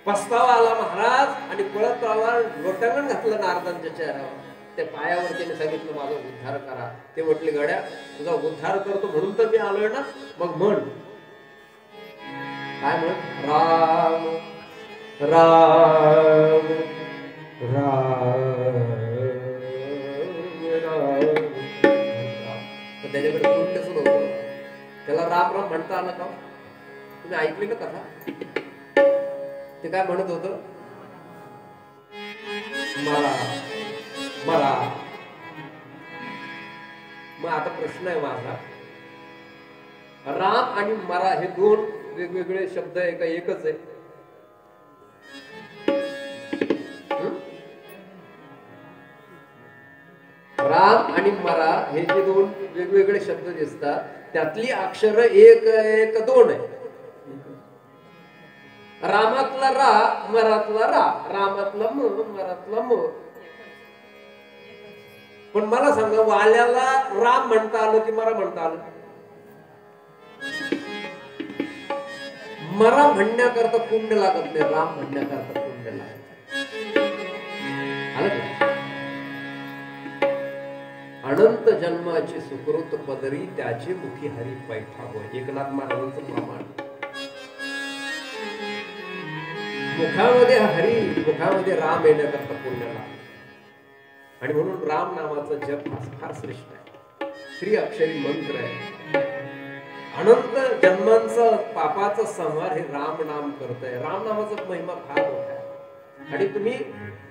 पस्तावा आला महाराज, आणि पळत आला, लोटांगण घातलं नारदांच्या चेहऱ्यावर. त्या पायावर त्याने सांगितलं माझा उद्धार करा. ते म्हटले गड्या तुझा उद्धार करतो म्हणून तर मी आलोय ना, मग म्हण काय म्हण? राम राम राम राम. त्याच्याकडे कुठलंच नव्हतं, त्याला राम राम म्हणता आलं का? तुम्ही ऐकली ना कथा? ते काय म्हणत होत? मला मला. मग आता प्रश्न आहे माझा, राम आणि मरा हे दोन वेगवेगळे शब्द आहे का एकच आहे? राम आणि मरा हे जे दोन वेगवेगळे शब्द दिसतात, त्यातली अक्षर एक एक दोन आहे. रामातला रा, मरातला रा, रामातला म, मरातला म. पण मला सांगा, वाल्याला राम म्हणता आलं की मरा म्हणता आलं? मरा म्हणण्याकरता कुंड लागत नाही, राम म्हणण्याकरता कुंड लागत. अनंत जन्माची सुकृत पदरी त्याची मुखी हरी पैठा होय. एकनाथ महाराजांचं प्रमाण. मुखामध्ये हरी, मुखामध्ये राम येण्याकरता पुण्य लागत. आणि म्हणून राम नामाचा जप फार श्रेष्ठ आहे. त्रिअक्षरी मंत्र आहे. अनंत जन्मांचा पापाचा संहार हे राम नाम करतय. राम नामाचा महिमा फार मोठा आहे. आणि तुम्ही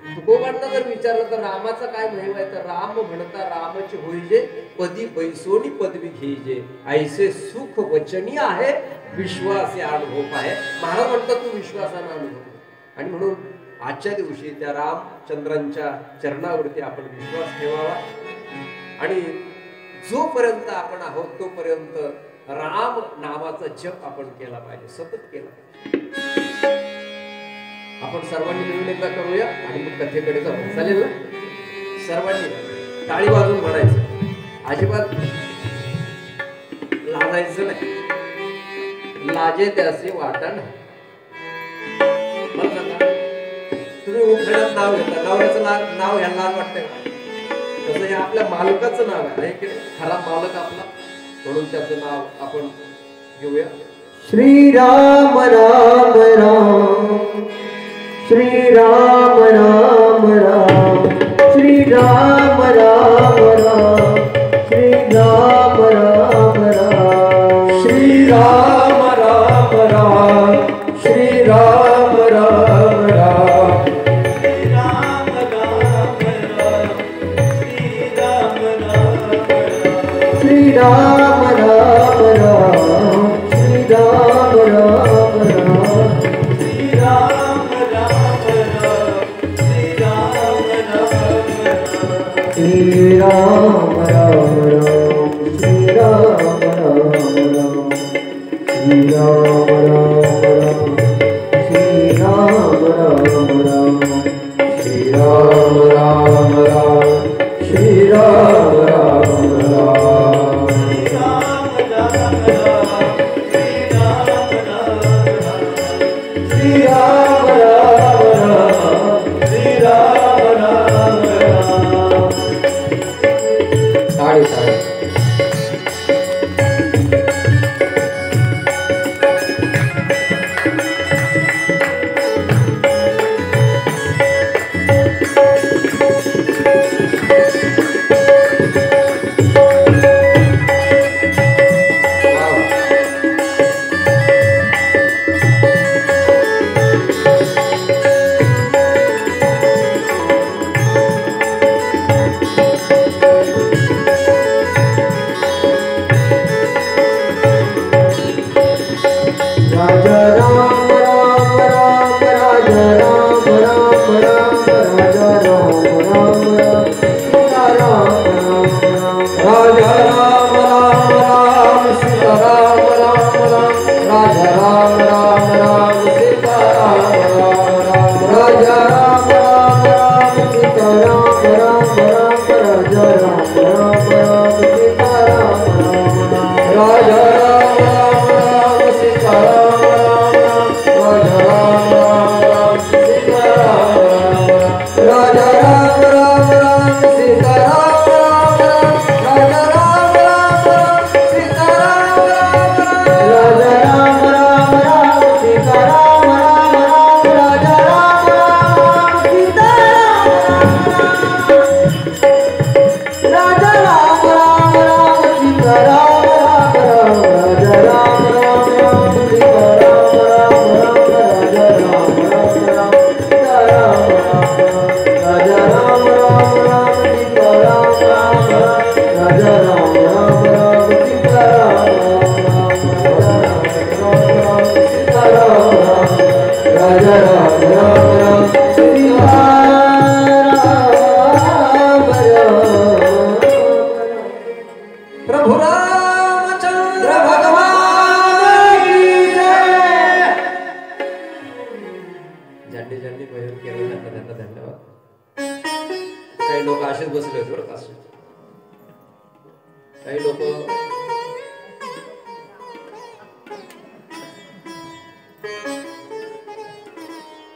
तुकोबांना जर विचारलं तर रामाचा काय महिमा आहे, तर राम म्हणता रामचे होईजे पदी बैसोनी पदवी घेईजे, ऐसे सुख वचनी आहे विश्वास या अनुभव आहे. महाराज म्हणतात तू विश्वासाने अनुभव. आणि म्हणून आजच्या दिवशी त्या रामचंद्रांच्या चरणावरती आपण विश्वास ठेवावा. आणि जोपर्यंत आपण आहोत तोपर्यंत राम नामाचा जप आपण केला पाहिजे, सतत केला पाहिजे. आपण सर्वांनी मिळून एकदा करूया आणि मग कथेकडे जाऊ. चालेल ना? सर्वांनी टाळी वाजून म्हणायचं, अजिबात लाजायचं नाही. लाजे त्याचे वाटा नाही. मला सांगा, तुम्ही उखाण्यात नाव घेता, नवऱ्याचं नाव घ्यायला लाज वाटतंय का? तसं हे आपल्या मालकाचं नाव आहे की खरा मालक आपला, म्हणून त्याचं नाव आपण घेऊया. श्रीराम राम राम श्रीराम राम राम श्रीराम राम राम श्रीराम राम राम श्रीराम राम राम श्रीराम राम राम श्रीराम राम राम श्रीराम राम राम श्री राम राम राम श्री राम राम राम श्री राम राम राम श्री राम राम राम श्री राम राम राम श्री राम राम राम श्री राम राम राम श्री राम राम राम. ताड़ी ताड़ी.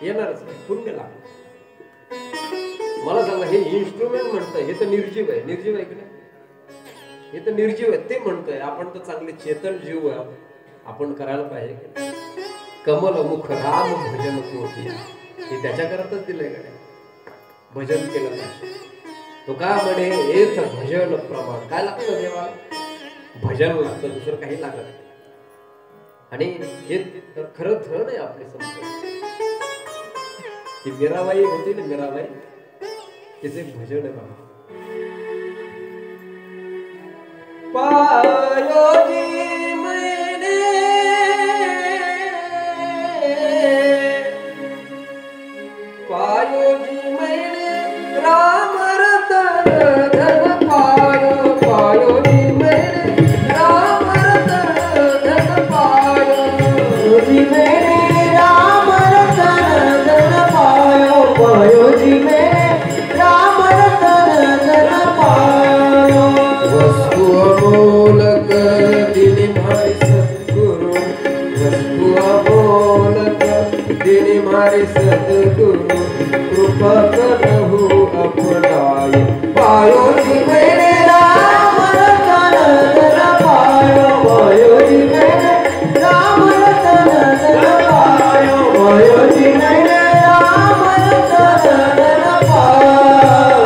येणारच नाही, पुण्य लागलं. मला सांगा, हे इन्स्ट्रुमेंट म्हणतंय, हे तर निर्जीव आहे. निर्जीव आहे की नाही? हे तर निर्जीव आहे. ते म्हणतंय आपण तर चांगले चेतन जीव आहे, आपण करायला पाहिजे. कमल मुख राम भजन कोटी, हे त्याच्याकरताच दिलंय का? भजन केलं पाहिजे. तो का म्हणे येथ भजन प्रमाण. काय लागतं देवा? भजन लागतं, दुसरं काही लागत नाही. आणि हे खरं धन आहे आपले संत. ती मीराबाई होती ना, मीराबाई, तिचे भजन आहे बघा. पायोजी मैने पायोजी मैने राम रतन धन पायो. पायोजी मैने राम रतन धन पायो. जी मैने राम रतन धन सद्गुरु कृपा करहु अपनाय पायो जी मैंने राम रतन धन पायो पायो जी मैंने राम रतन धन पायो पायो जी मैंने राम रतन धन पायो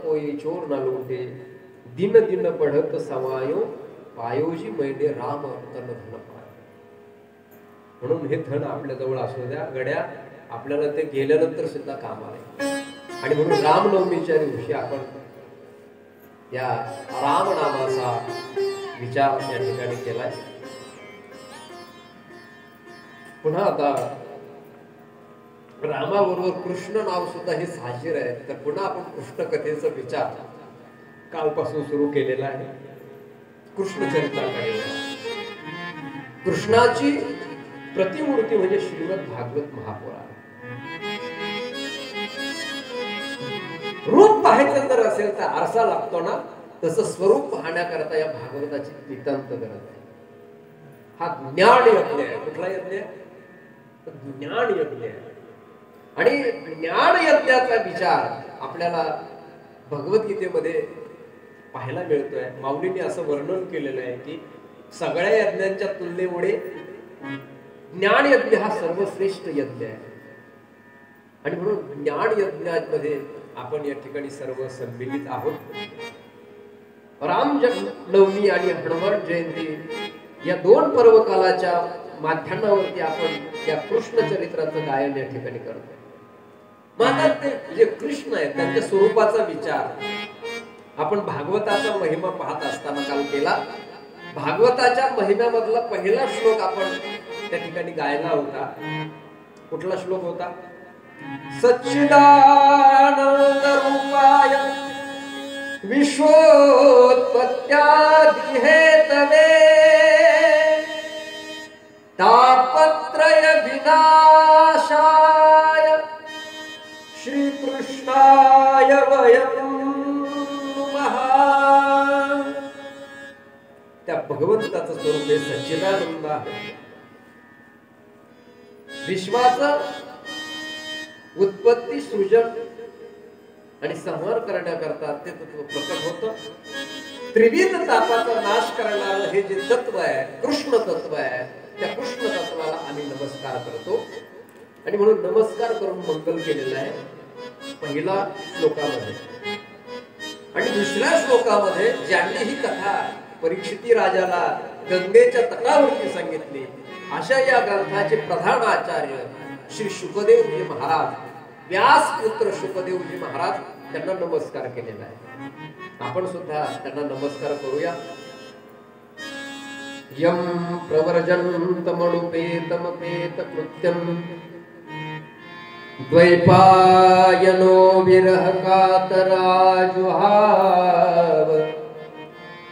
कोई चोर न लूटे दिन दिन बढ़त समायो पायोजी मैंने राम तन धन पायो म्हणून हे धन आपल्या जवळ असू द्या गड्या आपल्याला ते गेल्यानंतर सुद्धा काम आले आणि म्हणून रामनवमीच्या दिवशी आपण या राम नामाचा विचार या ठिकाणी केलाय पुन्हा आता रामाबरोबर कृष्ण नाव सुद्धा हे साजीर आहे तर पुन्हा आपण कृष्ण कथेचा विचार कालपासून सुरू केलेला आहे कृष्ण चरित्राकडे कृष्णाची प्रतिमूर्ती म्हणजे श्रीमद भागवत महापुराण रूप पाहायचं जर असेल तर आरसा लागतो ना तसं स्वरूप पाहण्याकरता या भागवताची नितांत गरज आहे हा ज्ञान यज्ञ आहे कुठला यज्ञ आहे ज्ञान यज्ञ आहे आणि ज्ञान यज्ञाचा विचार आपल्याला भगवद्गीतेमध्ये पाहायला मिळतोय माऊलींनी असं वर्णन केलेलं आहे की सगळ्या यज्ञांच्या तुलनेमुळे ज्ञान यज्ञ हा सर्वश्रेष्ठ यज्ञ आहे आणि म्हणून ज्ञान यज्ञामध्ये आपण या ठिकाणी सर्व सम्मिलित आहोत राम नवमी आणि हनुमान जयंती या दोन पर्वकालाच्या माध्यमावरती आपण या कृष्ण चरित्राचं गायन या ठिकाणी करतोय मात्र ते जे कृष्ण आहेत त्यांच्या स्वरूपाचा विचार आपण भागवताचा महिमा पाहत असताना काल केला भागवताच्या महिम्यामधला पहिला श्लोक आपण त्या ठिकाणी गायला होता कुठला श्लोक होता सच्चिदानंद रूपाय विश्वोत्पत्त्यादि हेतवे तापत्रय विनाशाय श्री कृष्णाय वयं नमः त्या भगवंताचं स्वरूप हे सच्चिदानंद आहे विश्वाचं उत्पत्ती सृजन आणि संहार करण्याकरता ते तत्व प्रकट होतं त्रिविध तापाचा नाश करणारं हे जे तत्व आहे कृष्ण तत्व आहे त्या कृष्ण तत्वाला आम्ही नमस्कार करतो आणि म्हणून नमस्कार करून मंगल केलेलं आहे पहिला श्लोकामध्ये आणि दुसऱ्या श्लोकामध्ये ज्यांनी ही कथा परीक्षिती राजाला गंगेच्या तटावरती सांगितली अशा या ग्रंथाचे प्रधान आचार्य श्री शुकदेवजी महाराज व्यासपुत्र शुकदेवजी महाराज त्यांना नमस्कार केलेला आहे आपण सुद्धा त्यांना नमस्कार करूया यम प्रवर्जन्तमनुपेतमपेत कृत्यं द्वैपायनो विरह कातराजुहाव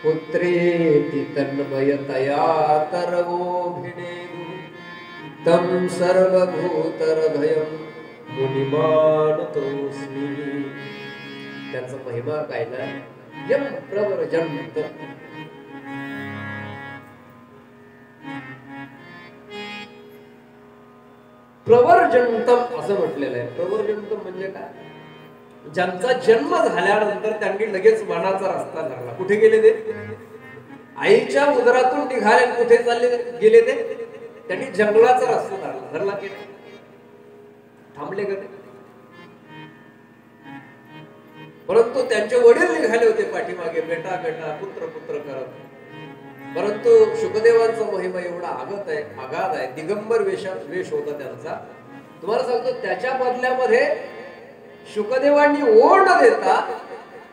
पुत्रेति तन्मयतया तरवोभिनेदु तं सर्वभूतहृदयं मुनिमानतोऽस्मि त्याचा महिमा गायला यम प्रवर्जन्त प्रवर्जंतम असं म्हटलेलं आहे प्रवर्जंतम म्हणजे काय ज्यांचा जन्म झाल्यानंतर त्यांनी लगेच मनाचा रस्ता धरला कुठे गेले ते आईच्या उदरातून निघाले कुठे चालले गेले ते त्यांनी जंगलाचा रस्ता धरला की नाही थांबले का ते परंतु त्यांचे वडील निघाले होते पाठीमागे बेटा बेटा पुत्र पुत्र करत परंतु शुकदेवांचा महिमा एवढा आगाध आहे दिगंबर वेश होता त्यांचा तुम्हाला सांगतो त्याच्या बदल्यामध्ये शुकदेवांनी ओढ न देता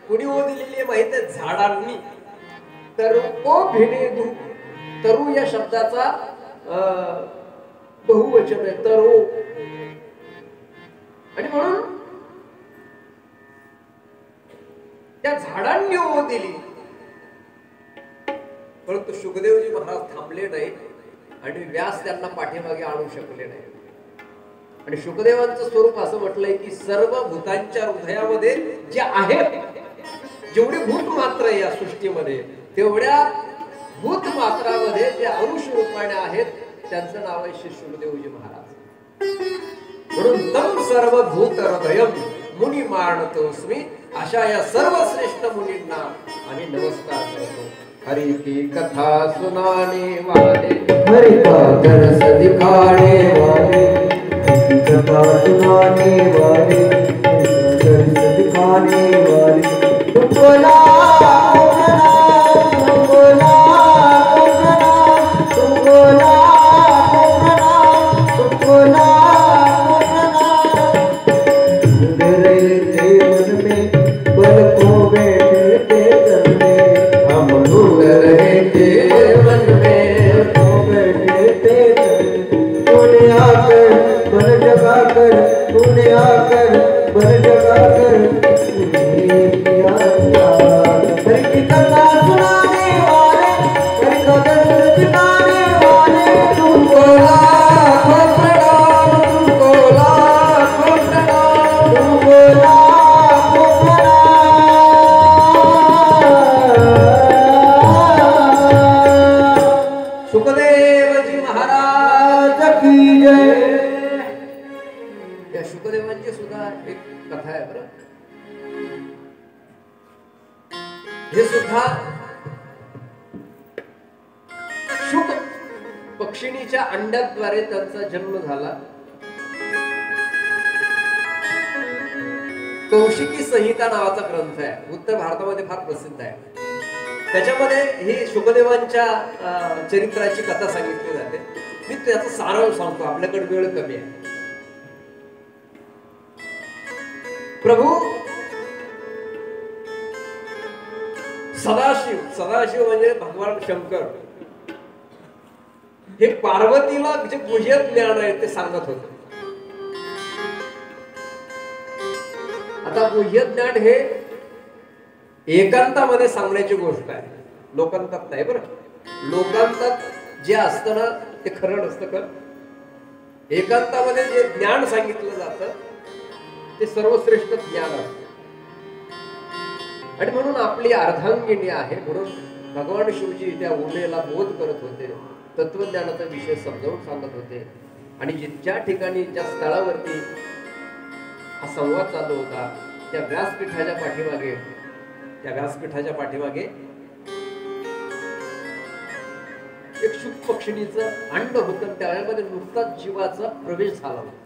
कुणी ओढ दिलेली माहित आहे झाडांनी तरु भिनेदू तरु या शब्दाचा बहुवचन आहे तरु आणि म्हणून त्या झाडांनी ओढ दिली परंतु शुकदेवजी महाराज थांबले नाही आणि व्यास त्यांना पाठीमागे आणू शकले नाही आणि शुकदेवांचं स्वरूप असं म्हटलंय की सर्व भूतांच्या हृदयामध्ये जे आहे जेवढी भूत मात्र या सृष्टीमध्ये तेवढ्या भूत मात्रामध्ये जे औष रूपाने आहेत त्यांचं नाव आहे श्री शुकदेवजी महाराज. म्हणून तम सर्व भूत हृदयम मुनी मारणतोस्मी अशा या सर्व श्रेष्ठ मुनींना आम्ही नमस्कार करतो. हरि की कथा सुनाने वाले, हरि का दरस दिखाने वाले, हरि की कथा सुनाने वाले, हरि का दरस दिखाने वाले, तुमको लाखों प्रणाम, तुमको लाखों प्रणाम, तुमको लाखों प्रणाम, तुमको लाखों प्रणाम. ढूंढ रहे थे मन में बल को बैठे तन में, हम ढूंढ रहे थे मन में बल को बैठे थे तन में. तूने आकर बल जगा कर, तूने आकर बल जगा कर किया प्यार. हरि की कथा सुनाने वाले, हरि का दर्द दिखाने वाले, तुमको लाखों प्रणाम, तुमको लाखों प्रणाम, तुमको लाखों प्रणाम. शुकदेवजी महाराज की जय. या शुकदेवांची सुद्धा एक कथा आहे बरं. हे सुद्धा शुक पक्षिणीच्या अंड्याद्वारे त्यांचा जन्म झाला. कौशिकी संहिता नावाचा ग्रंथ आहे, उत्तर भारतामध्ये फार प्रसिद्ध आहे. त्याच्यामध्ये ही शुकदेवांच्या चरित्राची कथा सांगितली जाते. मी त्याचा सारांश सांगतो, आपल्याकडे वेळ कमी आहे. प्रभू सदाशिव, सदाशिव म्हणजे भगवान शंकर, हे पार्वतीला जे गुह्य ज्ञान आहे ते सांगत होते. आता गुह्य ज्ञान हे एकांतामध्ये सांगण्याची गोष्ट आहे, लोकांतात नाही बरं. लोकांतात जे असतं ना ते खरं नसतं का. एकांतामध्ये जे ज्ञान सांगितलं जातं ते सर्वश्रेष्ठ ज्ञान असतं. आणि म्हणून आपली अर्धांगिनी आहे, म्हणून भगवान शिवजी त्या उमेला बोध करत होते, तत्वज्ञानाचा विषय समजावून सांगत होते. आणि ज्या ठिकाणी ज्या स्थळावरती हा संवाद चालू होता त्या व्यासपीठाच्या पाठीमागे एक शुक पक्षिणीचं अंड होतं. त्यामध्ये नुकताच जीवाचा प्रवेश झाला होता.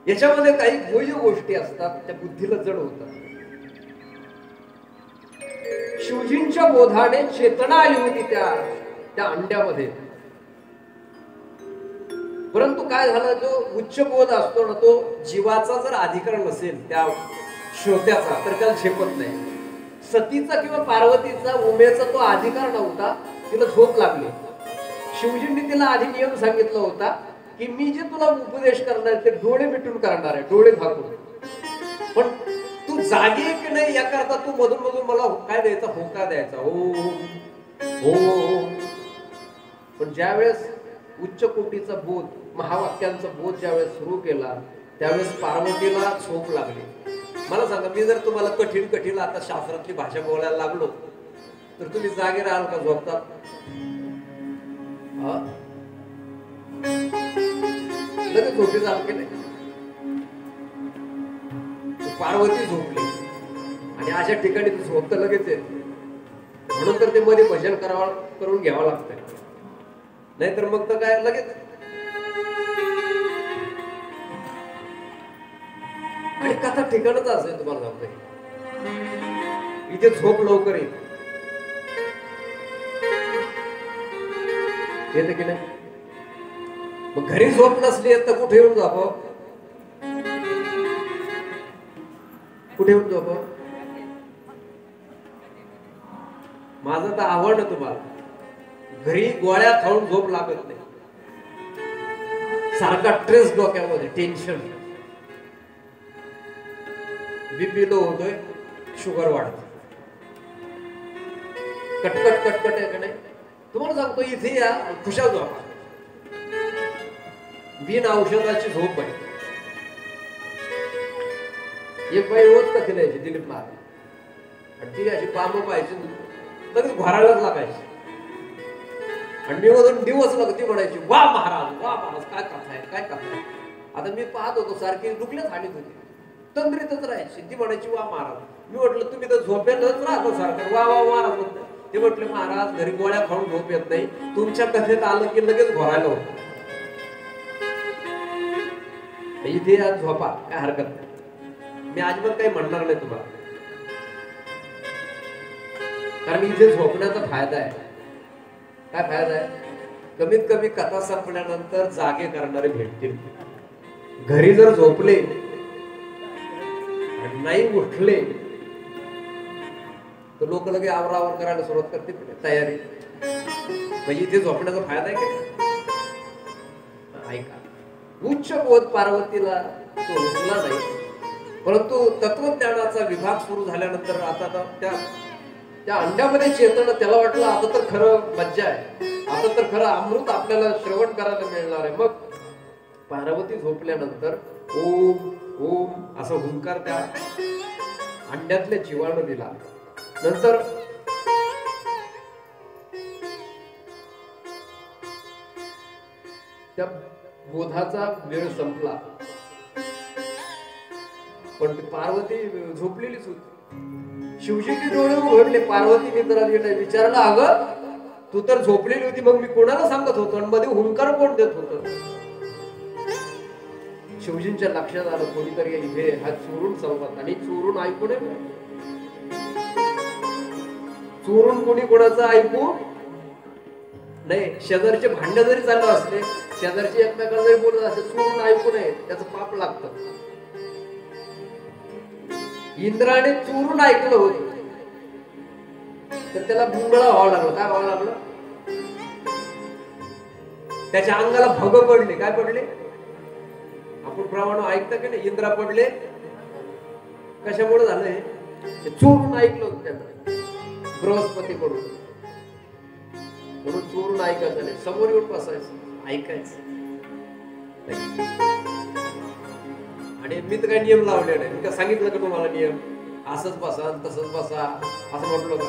याच्यामध्ये काही गुह्य गोष्टी असतात, त्या बुद्धीला जड होतात. शिवजींच्या बोधाने चेतना आली होती त्या अंड्यामध्ये. परंतु काय झालं, जो उच्च बोध असतो ना तो जीवाचा जर अधिकार नसेल त्या श्रोत्याचा तर त्याला झेपत नाही. सतीचा किंवा पार्वतीचा उमेचा तो अधिकार नव्हता, तिला झोप लागली. शिवजींनी तिला आधी नियम सांगितला होता की मी जे तुला उपदेश करणार ते डोळे मिटून करणार आहे, डोळे झाकून. पण तू जागी आहे की नाही याकरता तू मधून मधून मला काय द्यायचा, होका द्यायचा, हो हो. पण ज्यावेळेस उच्च कोटीचा बोध, महावाक्यांचा बोध ज्यावेळेस सुरू केला त्यावेळेस पार्वतीला झोप लागली. मला सांगा, मी जर तुम्हाला कठीण आता शास्त्रातली भाषा बोलायला लागलो तर तुम्ही जागे राहाल का, झोपता? लगेच झोपी जाल की नाही. पार्वती झोपली आणि अशा ठिकाणी तू झोप तर लगेच येते. म्हणून तर ते मध्ये भजन करून घ्यावं लागतंय, नाहीतर मग तर काय लगेच. आणि कथा ठिकाणच असेल, तुम्हाला सांगतोय इथे झोप लवकर येते की नाही. मग घरी झोप नसली तर कुठे येऊन झोपावं, कुठे येऊन झोपावं? माझं तर आव्हान आहे तुम्हाला, घरी गोळ्या खाऊन झोप लागत नाही, सारखा स्ट्रेस डोक्यामध्ये, टेन्शन, बीपी लो होतोय, शुगर वाढत, कटकट आहे का नाही. तुम्हाला सांगतो इथे या, खुशाल झोपा, बिन औषधाची झोप आहे. एक बाई रोज कथेला यायची दिलीप महाराज आणि ती अशी पाम पाहायची लगेच घोरायलाच लागायची आणि मी मधून दिवस लागती म्हणायची वा महाराज काय कथा आहे काय कथा आहे. आता मी पाहत होतो सारखी दुखल्याच हानीत होती तंद्रीतच राहायची ती म्हणायची वा महाराज. मी म्हटलं तुम्ही तर झोपेलच राहतो सारखं वा वा महाराज म्हणतो. ते म्हटले महाराज घरी गोळ्या खाऊन झोप येत नाही तुमच्या कथेत आलं की लगेच घोरायला होतं. इथे आज झोपा काय हरकत नाही मी अजिबात काही म्हणणार नाही तुम्हाला कारण इथे झोपण्याचा फायदा आहे. काय फायदा आहे कमीत कमी कथा संपल्यानंतर जागे करणारे भेटतील. घरी जर झोपले आणि नाही उठले तर लोक लगे आवरावर करायला सुरुवात करतील तयारी. म्हणजे इथे झोपण्याचा फायदा आहे का ऐका उच्च बोध पार्वतीला तो रुचला नाही परंतु तत्वज्ञानाचा विभाग सुरू झाल्यानंतर आता त्या अंड्यामध्ये चेतन त्याला वाटलं आता तर खरं मज्जा आहे आता तर खरं अमृत आपल्याला श्रवण करायला मिळणार आहे. मग पार्वती झोपल्यानंतर ओम ओम असं हुंकार त्या अंड्यातल्या जीवाणू दिला. नंतर त्या बोधाचा वेळ संपला पण पार्वती झोपलेलीच होती. शिवजींनी डोळे उघडले पार्वती मित्राला विचारला अगं तू तर झोपलेली होती मग मी कोणाला सांगत होतो आणि मध्ये हुंकार कोण देत होत. शिवजींच्या लक्षात आलं कोणीतरी इथे हा चोरून संवाद आणि चोरून ऐकू नये चोरून कोणी कोणाचं ऐकू नाही. शेजारचे भांडण जरी चालू असले शेजारचे एकमेकांना जरी बोलत असले चोरून ऐकू नये त्याचं पाप लागतं. इंद्राने चोरून ऐकलं होत तर त्याला बुंगळा व्हावं लागलं. काय व्हावं लागलं त्याच्या अंगाला भग पडले. काय पडले आपण प्रमाण ऐकता की नाही इंद्रा पडले कशामुळे झालंय चोरून ऐकलं होतं त्यांना बृहस्पती कडून म्हणून चोरून ऐकायचं नाही समोर येऊन बसायचं ऐकायचं. आणि मी तर काही नियम लावले नाही मी का सांगितलं का तुम्हाला नियम असंच बसा तसंच बसा असं म्हटलं का.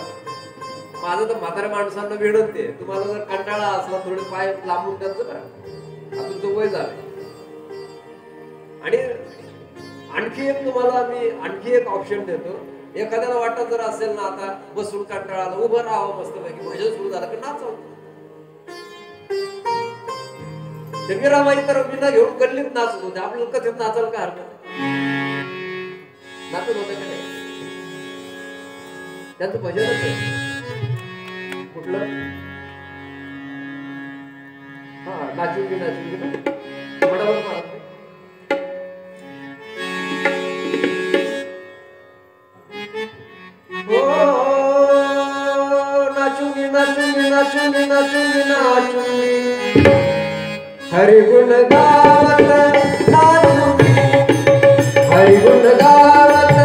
माझं तर म्हाताऱ्या माणसांना विनंती आहे तुम्हाला जर कंटाळा असला थोडे पाय लांबून द्यायचं करा आता तुमचं वय झालं. आणि आणखी एक तुम्हाला मी आणखी एक ऑप्शन देतो एखाद्याला वाटत जर असेल ना आता बसून कंटाळा आला उभं राहावं मस्तपैकी भजन सुरू झालं की नाचावं. ते मीराबाई तर विना घेऊन गल्लीत नाचत होते आपल्याला कथेत नाचायला काय हरकत नाचत होते का नाही. त्यांचं भजनच आहे कुठलं हा नाचून बरोबर मला नाचूंगी हरि गुण गावत नाचूंगी हरि गुण गावत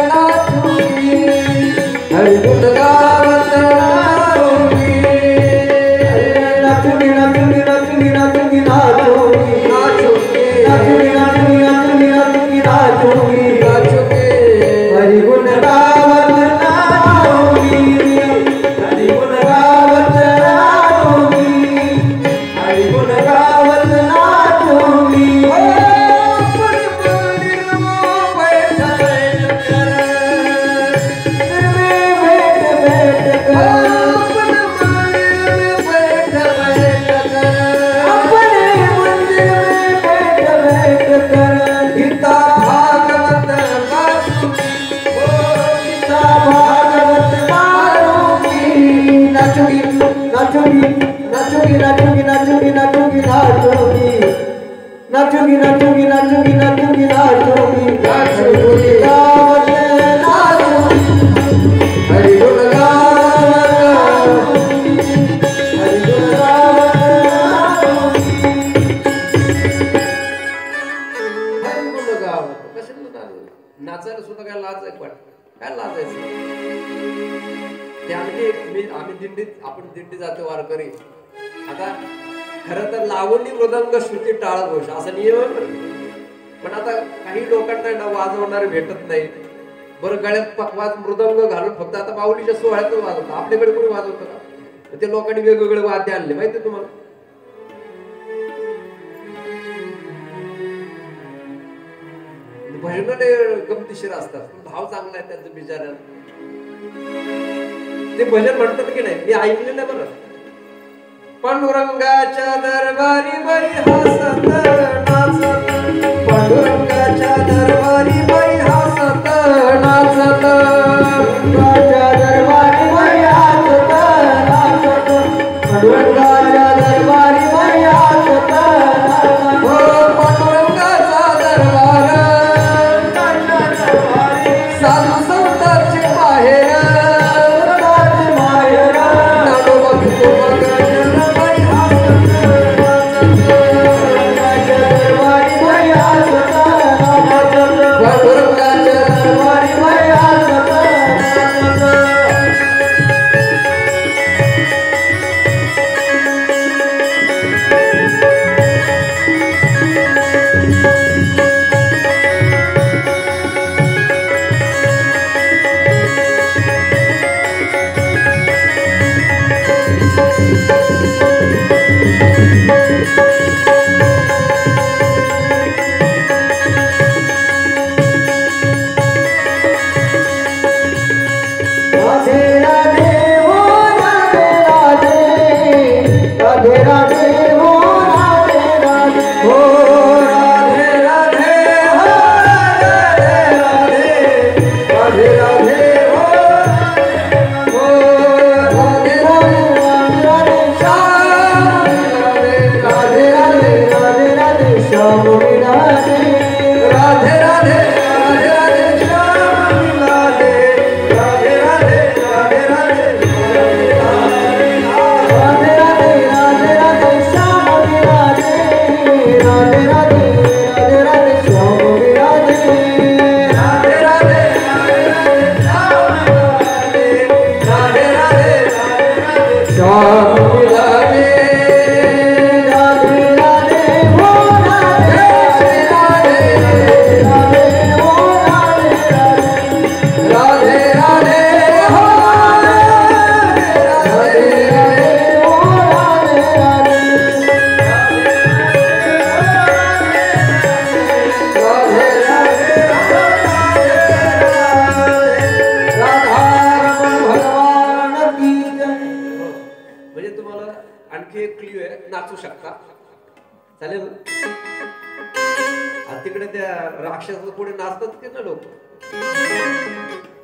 नाचूंगी हरि गुण गावत नाचूंगी नाचूंगी नाचूंगी नाचूंगी नाचूंगी नाचूंगी नाचूंगी नाचूंगी नाचूंगी नाचूंगी नाचूंगी हरि गुण गावत नाचूंगी हरि गुण गावत नाचूंगी नाचूंगी नाचूंगी नाचूंगी नाचूंगी नाचूंगी गावत नाचूंगी हरि गुण गावत हरि गुण गावत हरि गुण गावत. कशाला नाचायला सुद्धा काय लाज आहे पण काय लाजायचं. ते आम्ही दिंडीत आपण दिंडी जातो वारकरी आता खरं तर लावणी मृदंग श्रुती टाळ घोष असा नियम आहे पण आता काही लोकांना ना वाजवणारे भेटत नाही. बरं गळ्यात पकवाज मृदंग घालून फक्त आता माऊलीच्या सोहळ्यातच वाजवतात. आपल्याकडे कोणी वाजवतं का? ते लोकांनी वेगवेगळे वाद्य आणले माहिती तुम्हाला. भजन गमतीशीर असतात, भाव चांगला आहे त्यांचं बिचाऱ्या. ते भजन म्हणतात की नाही, मी ऐकलेलं बरं. पांडुरंगाच्या दरबारी बाई हसत नाचत, पांडुरंगाच्या दरबारी बाई हसत नाचत, पांडुरंगाच्या दरबारी बाई हसत नाचत, पांडुरंगाच्या दरबारी बाई हसत नाचत. हो पांडुरंगाचा दरबार साधू संतांचे माहेर,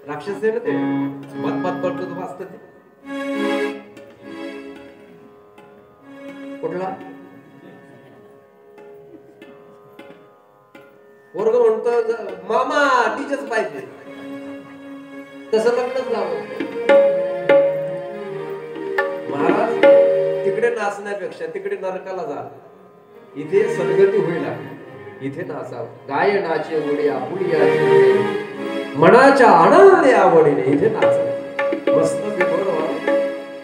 राक्षस आहे ना ते मत करतो तो वाचत ते कुठला वर्ग म्हणतो मामा तिचेच पाहिजे तसं लग्नच लावलं. महाराज तिकडे नाचण्यापेक्षा तिकडे नरकाला जा, इथे सद्गती होईल. इथे नाचावं. गायनाचे गोडी आपुलिया मनाच्या आनंदे आवडीने इथे नाचावं. मस्त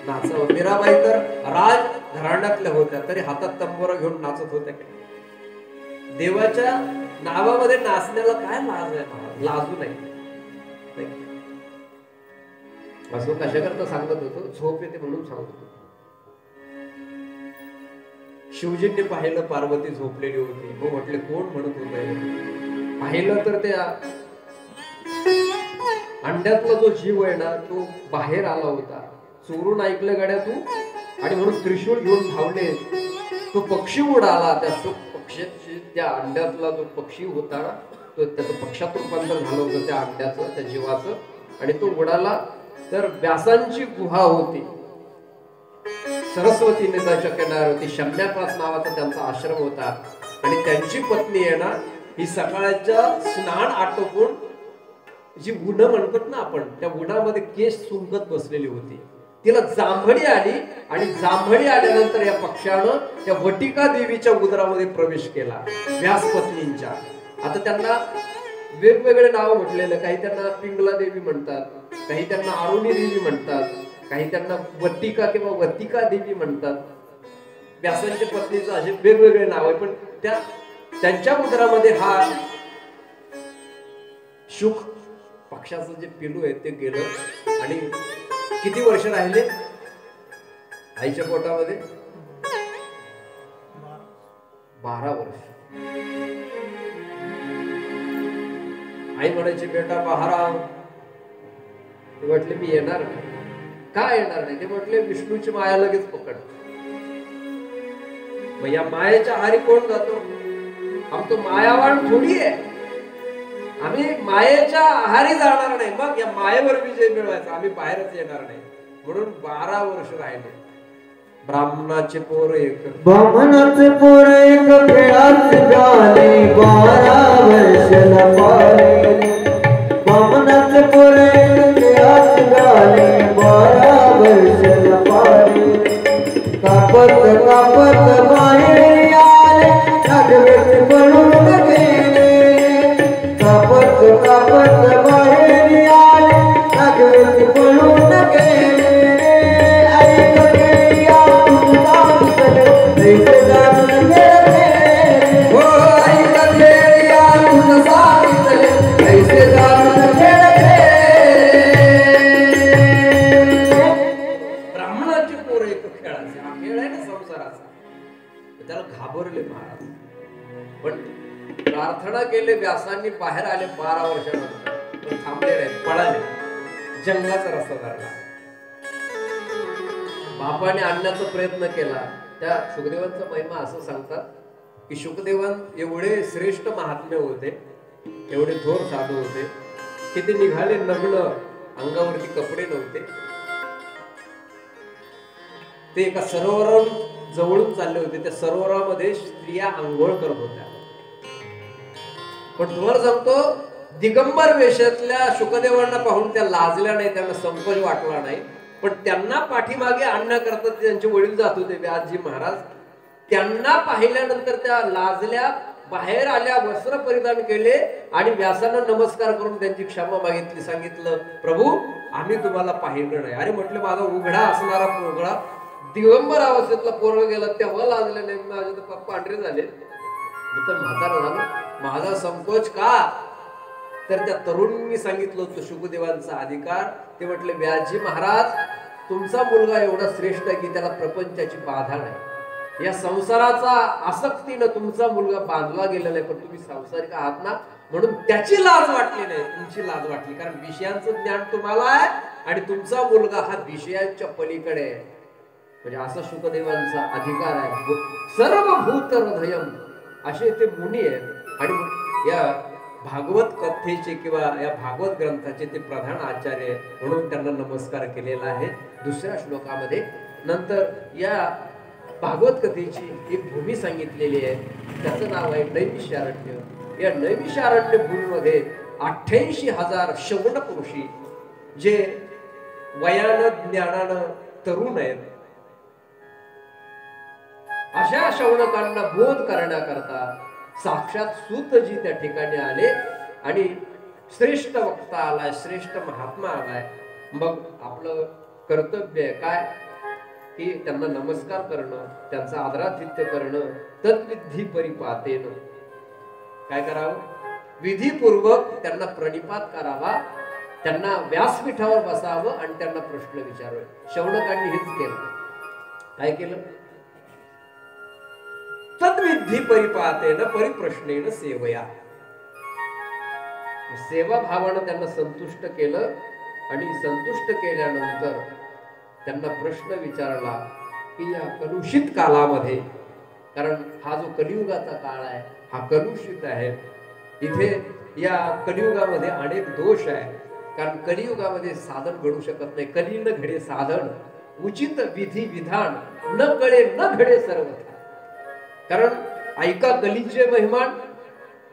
नाचावं. मीराबाई तर राज घराण्यातल्या होत्या तरी हातात तंबोरा घेऊन नाचत होत्या. देवाच्या नावामध्ये नाचण्याला काय लाज आहे? लाजू नाही. असं कशाकरता सांगत होतो? झोप येते म्हणून सांगत होतो. शिवजींनी पाहिलं पार्वती झोपलेली होती. मग म्हटले कोण म्हणत होत? पाहिलं तर त्या अंड्यातला जो जीव आहे ना तो बाहेर आला होता. चोरून ऐकलं गाड्या तू आणि म्हणून त्रिशूळ घेऊन धावले. तो पक्षी उडाला. त्या पक्षाची त्या अंड्यातला जो पक्षी होता ना तो त्याचं पक्षात रूपांतर झालं होतं त्या अंड्याचं त्या जीवाचं. आणि तो उडाला तर व्यासांची गुहा होती. सरस्वती नदीच्या किनाऱ्यावरती शम्यापास नावाचा त्यांचा आश्रम होता. आणि त्यांची पत्नी आहे ना ही सकाळच्या स्नान आटोपून जी उन्ह म्हणतात ना आपण त्या उन्हामध्ये केस सुंकत बसलेली होती. तिला जांभळी आली आणि जांभळी आल्यानंतर या पक्षानं त्या वटिका देवीच्या उदरामध्ये प्रवेश केला व्यास पत्नींच्या. आता त्यांना वेगवेगळे नाव म्हटलेले. काही त्यांना पिंगला देवी म्हणतात, काही त्यांना अरुणी देवी म्हणतात, काही त्यांना वटिका किंवा वतिका देवी म्हणतात. व्यासांच्या पत्नीचं असे वेगवेगळे नाव आहे. पण त्या त्यांच्या उदरामध्ये हा शुक पक्षाचं जे पिलू आहे ते गेलं आणि किती वर्ष राहिले आईच्या पोटामध्ये? 12 वर्ष. आई म्हणायची बेटा बाहेर आव. ते म्हटले मी येणार नाही. का येणार नाही? ते म्हटले विष्णूची माया लगेच पकड. मग या मायेच्या आहारी कोण जातो? आम तो मायावान थोडी आहे. आम्ही मायेच्या आहारी जाणार नाही. मग या मायेवर विजय मिळवायचा. आम्ही बाहेरच येणार नाही. म्हणून 12 वर्ष राहिले. ब्राह्मणाचे पोर एक, ब्राह्मणाचे पोर एक खेळात गाणे 12 वर्षाला पारे. ब्राह्मणाचे पोर एक खेळात गाणे 12 वर्षाला पारे. कापत कापत बाहेर आले नागवेचे पळून गेले. कापत कापत बाहेर आले नागवेचे पळून गेले. ब्राह्मणाची पोर एक खेळाचे. हा खेळ आहे ना संसाराचा. त्याला घाबरले महाराज. पण प्रार्थना केले व्यासांनी. बाहेर आले 12 वर्षानंतर. पण थांबले नाही, पळाले. जंगलाचा रस्ता धरला. बापाने आणण्याचा प्रयत्न केला. त्या शुकदेवांचा महिमा असं सांगतात की शुकदेवान एवढे श्रेष्ठ महात्मे होते, एवढे थोर साधू होते की ते निघाले नग्न, अंगावरती कपडे नव्हते. ते एका सरोवरावरून जवळून चालले होते. त्या सरोवरामध्ये स्त्रिया आंघोळ करत होत्या. पण तुम्हाला सांगतो दिगंबर वेशातल्या शुकदेवांना पाहून त्या लाजल्या नाही, त्यांना संकोच वाटला नाही. पण त्यांना पाठीमागे आणण्याकरता त्यांचे वडील जात होते व्यासजी महाराज. त्यांना पाहिल्यानंतर त्या लाजल्या, बाहेर आल्या, वस्त्र परिधान केले आणि व्यासांना नमस्कार करून त्यांची क्षमा मागितली. सांगितलं प्रभू आम्ही तुम्हाला पाहिलं नाही. अरे म्हटलं माझा उघडा असणारा पोरगा दिगंबर अवस्थेतला पोरगा गेला तेव्हा लाजले नाही. माझे तर पांढरे झाले, मी तर म्हातारा झालो. माझा संकोच का? तर त्या तरुणींनी सांगितलं होतं शुकदेवांचा अधिकार. ते म्हटले व्यासजी महाराज तुमचा मुलगा एवढा श्रेष्ठ आहे की त्याला प्रपंचाची बाधा नाही. या संसाराचा आसक्तीनं तुमचा मुलगा बांधला गेलेला आहे. पण तुम्ही सांसारिक आहात ना, म्हणून त्याची लाज वाटली नाही, तुमची लाज वाटली. कारण विषयांचं ज्ञान तुम्हाला आहे आणि तुमचा मुलगा हा विषयांच्या पलीकडे आहे. म्हणजे असा शुकदेवांचा अधिकार आहे. सर्व भूत हृदयम असे ते मुनी आहेत. आणि या भागवत कथेचे किंवा या भागवत ग्रंथाचे ते प्रधान आचार्य म्हणून त्यांना नमस्कार केलेला आहे. दुसऱ्या श्लोकामध्ये नंतर या भागवत कथेची एक भूमी सांगितलेली आहे. त्याचं नाव आहे नैमिषारण्य. या नैमिषारण्य भूमीमध्ये 88,000 शौनक ऋषी जे वयानं ज्ञानानं तरुण आहेत, अशा शौनकांना बोध करण्याकरता साक्षात सूतजी त्या ठिकाणी आले आणि श्रेष्ठ वक्ता आलाय, श्रेष्ठ महात्मा आलाय. मग आपलं कर्तव्य आहे काय की त्यांना नमस्कार करणं, त्यांचा आदरातिथ्य करणं. तद्विधी परिपातेन काय करावं? विधीपूर्वक त्यांना प्रणिपात करावा, त्यांना व्यासपीठावर बसावं आणि त्यांना प्रश्न विचारावे. शौनकांनी हेच केलं. काय केलं? तद्विधी परिपातेन परिप्रश्नेन सेवया. सेवा भावानं त्यांना संतुष्ट केलं आणि संतुष्ट केल्यानंतर त्यांना प्रश्न विचारला की या कलुषित कालामध्ये, कारण हा जो कलियुगाचा काळ आहे हा कलुषित आहे. इथे या कलियुगामध्ये अनेक दोष आहे. कारण कलियुगामध्ये साधन घडू शकत नाही. कली न घडे साधन, उचित विधी विधान न कळे न घडे सर्वथा. कारण ऐका कलीचे महिमान,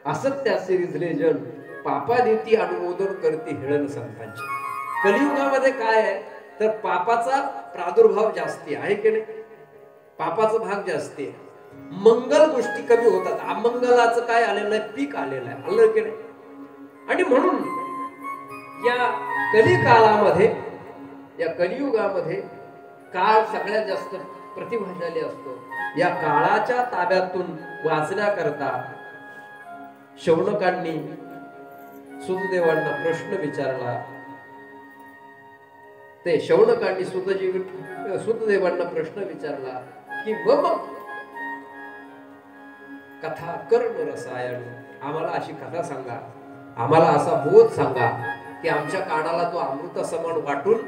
असत्याचे रिझले जन, पापा देती अनुमोदन करते हेळन संतांची. कलियुगामध्ये काय आहे तर पापाचा प्रादुर्भाव जास्ती आहे की नाही? पापाचा भाग जास्ती आहे. मंगल गोष्टी कमी होतात. अमंगलाचं काय आलेलं आहे? पीक आलेलं आहे. आलं की नाही? आणि म्हणून या कलिकालामध्ये, या कलियुगामध्ये काळ सगळ्यात जास्त प्रतिभाशाली असतो. या काळाच्या ताब्यातून वाचण्याकरता शौनकांनी सुतदेवांना प्रश्न विचारला. ते शौनकांनी सुतदेवांना प्रश्न विचारला की मग कथा कर्ण रसायन, आम्हाला अशी कथा सांगा, आम्हाला असा बोध सांगा की आमच्या कानाला तो अमृत समान वाटून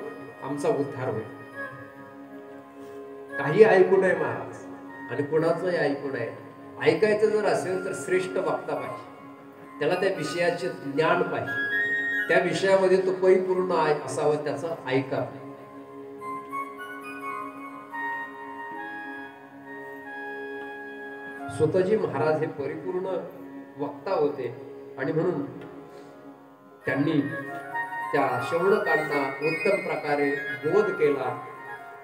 आमचा उद्धार होईल. काही ऐकू नये महाराज आणि कुणाचंही ऐकू नये. ऐकायचं जर असेल तर श्रेष्ठ वक्ता पाहिजे, त्याला त्या विषयाचे ज्ञान पाहिजे, त्या विषयामध्ये तो परिपूर्ण असावं, त्याचं ऐका. स्वतःजी महाराज हे परिपूर्ण वक्ता होते आणि म्हणून त्यांनी त्या शौनकांना उत्तम प्रकारे बोध केला.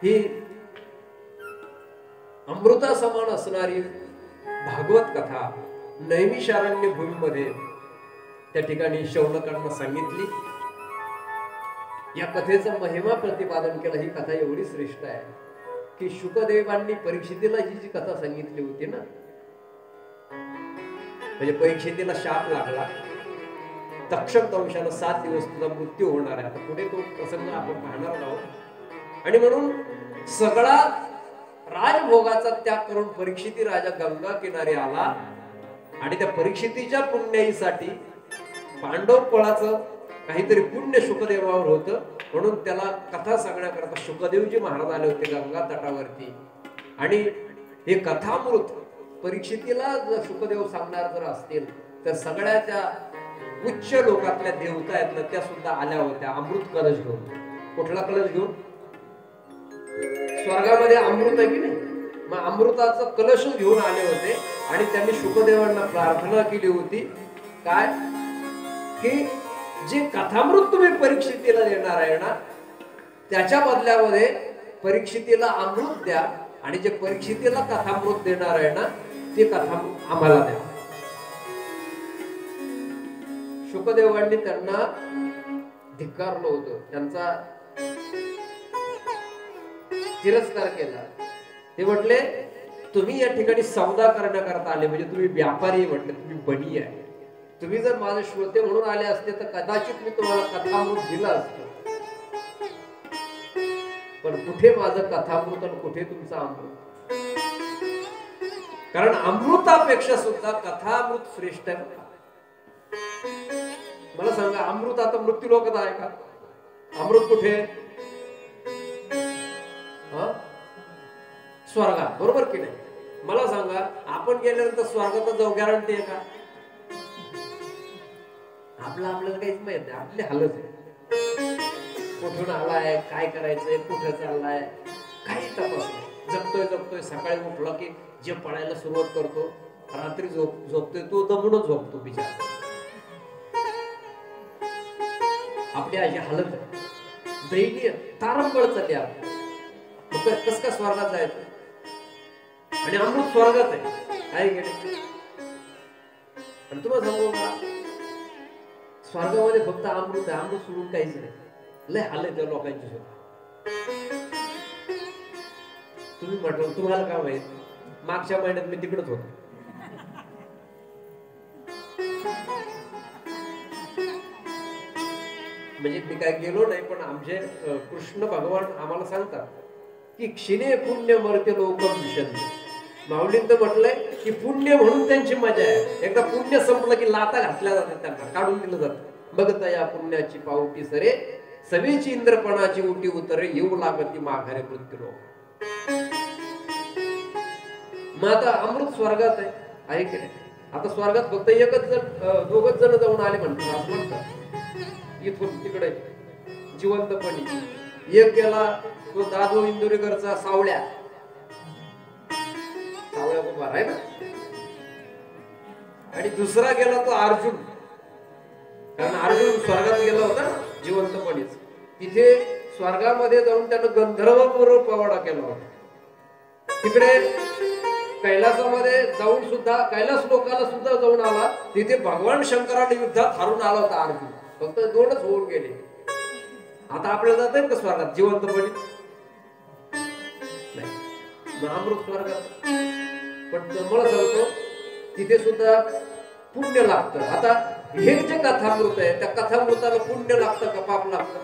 ही अमृता समान असणारी भागवत कथा नैमिषारण्य भूमीमध्ये त्या ठिकाणी शौनकांना सांगितली. या कथेचं महिमा प्रतिपादन केलं. ही कथा एवढी श्रेष्ठ आहे की शुकदेवांनी परीक्षितीला जी कथा सांगितली होती ना, म्हणजे परीक्षितीला शाप लागला, तक्षक दंशानं 7 दिवस तुझा मृत्यू होणार आहे. आता पुढे तो प्रसंग आपण पाहणार आहोत. आणि म्हणून सगळा राजभोगाचा त्याग करून परीक्षिती राजा गंगा किनारी आला आणि त्या परीक्षितीच्या पुण्याईसाठी पांडव कुळाचं काहीतरी पुण्य शुकदेवावर होतं, म्हणून त्याला कथा सांगण्याकरता शुकदेवजी महाराज आले होते गंगा तटावरती. आणि हे कथामृत परीक्षितीला जर शुकदेव सांगणार जर असतील तर सगळ्या त्या उच्च लोकातल्या देवता आहेत ना, त्या सुद्धा आल्या होत्या अमृत कलश घेऊन. कुठला कलश घेऊन? स्वर्गामध्ये अमृत आहे की नाही, मग अमृताचं कलश घेऊन आले होते. आणि त्यांनी शुकदेवांना प्रार्थना केली होती काय की जे कथामृत तुम्ही परीक्षितीला देणार आहे ना, त्याच्या बदल्यामध्ये परीक्षितीला अमृत द्या, आणि जे परीक्षितीला कथामृत देणार आहे ना, ते कथा आम्हाला द्या. शुकदेवांनी त्यांना धिक्कारलं होतं, त्यांचा तिरस्कार केला. ते म्हटले तुम्ही या ठिकाणी सौदा करण्याकरता आले, म्हणजे तुम्ही व्यापारी म्हटले, तुम्ही बनी आहे. तुम्ही जर माझे श्रोते म्हणून आले असते तर कदाचित मी तुम्हाला कथामृत दिलं असतं, पण कुठे माझं कथामृत आणि कुठे तुमचं अमृत? कारण अमृतापेक्षा सुद्धा कथामृत श्रेष्ठ आहे. मला सांगा, अमृत आता मृत्यू लोकात आहे का? अमृत कुठे? स्वर्गात, बरोबर की नाही? मला सांगा, आपण गेल्यानंतर स्वर्गात जाऊ गॅरंटी आहे का? आपल्याला काहीच माहित नाही, आपली हालत आहे. कुठून आलाय, काय करायचंय, कुठं चाललाय, काही तपास नाही. जगतोय सकाळी उठला की जे पडायला सुरुवात करतो, रात्री झोपतोय तो दमूनच झोपतो बिचारा. आपली अशी हालत आहे, दैनीय तारंबळ चालली आहे. कस का स्वर्गात जायचं? आणि अमृत स्वर्गात आहे, काय गेले? आणि तुम्हाला सांगू का, स्वर्गामध्ये फक्त अमृत आहे, अमृत सोडून काहीच नाही. लय हालत त्या लोकांची सुद्धा. तुम्ही म्हटलं तुम्हाला काय माहित, मागच्या महिन्यात मी तिकडेच होतो. म्हणजे मी काय गेलो नाही, पण आमचे कृष्ण भगवान आम्हाला सांगतात की क्षिणे पुण्य मर्त्य लोकम विशंती. माऊलींचं म्हटलंय की पुण्य म्हणून त्यांची मजा आहे. एकदा पुण्य संपलं की लाता घातल्या जातात, त्यांना काढून दिलं जातं. बघता या पुण्याची पावटी सरे, सवेची इंद्रपणाची उटी उतरे, येऊ लागती माघारे मृत्यू लोक. मग आता अमृत स्वर्गात आहे की नाही? आता स्वर्गात फक्त एकच जण, दोघच जण जाऊन आले म्हणतात, असं म्हणतात. इथून तिकडे जिवंतपणी एक गेला तो दादू इंदुरीकरचा सावळ्या उभा आहे ना, आणि दुसरा गेला तो अर्जुन. कारण अर्जुन स्वर्गात गेला होता ना जिवंतपणीच. तिथे स्वर्गामध्ये जाऊन त्यानं गंधर्व पूर्व पवाडा केला होता. तिकडे कैलासामध्ये जाऊन सुद्धा, कैलास लोकाला सुद्धा जाऊन आला. तिथे भगवान शंकराने युद्धात हारून आला होता अर्जुन. फक्त 2च होऊन गेले. आता आपल्याला जात आहे का स्वर्गात जिवंतपणी? नाही, अमृत स्वर्गात. पण मला सांगतो तिथे सुद्धा पुण्य लागतं. आता हे जे कथामृत आहे त्या कथामृताला पुण्य लागतं का पाप लागतं?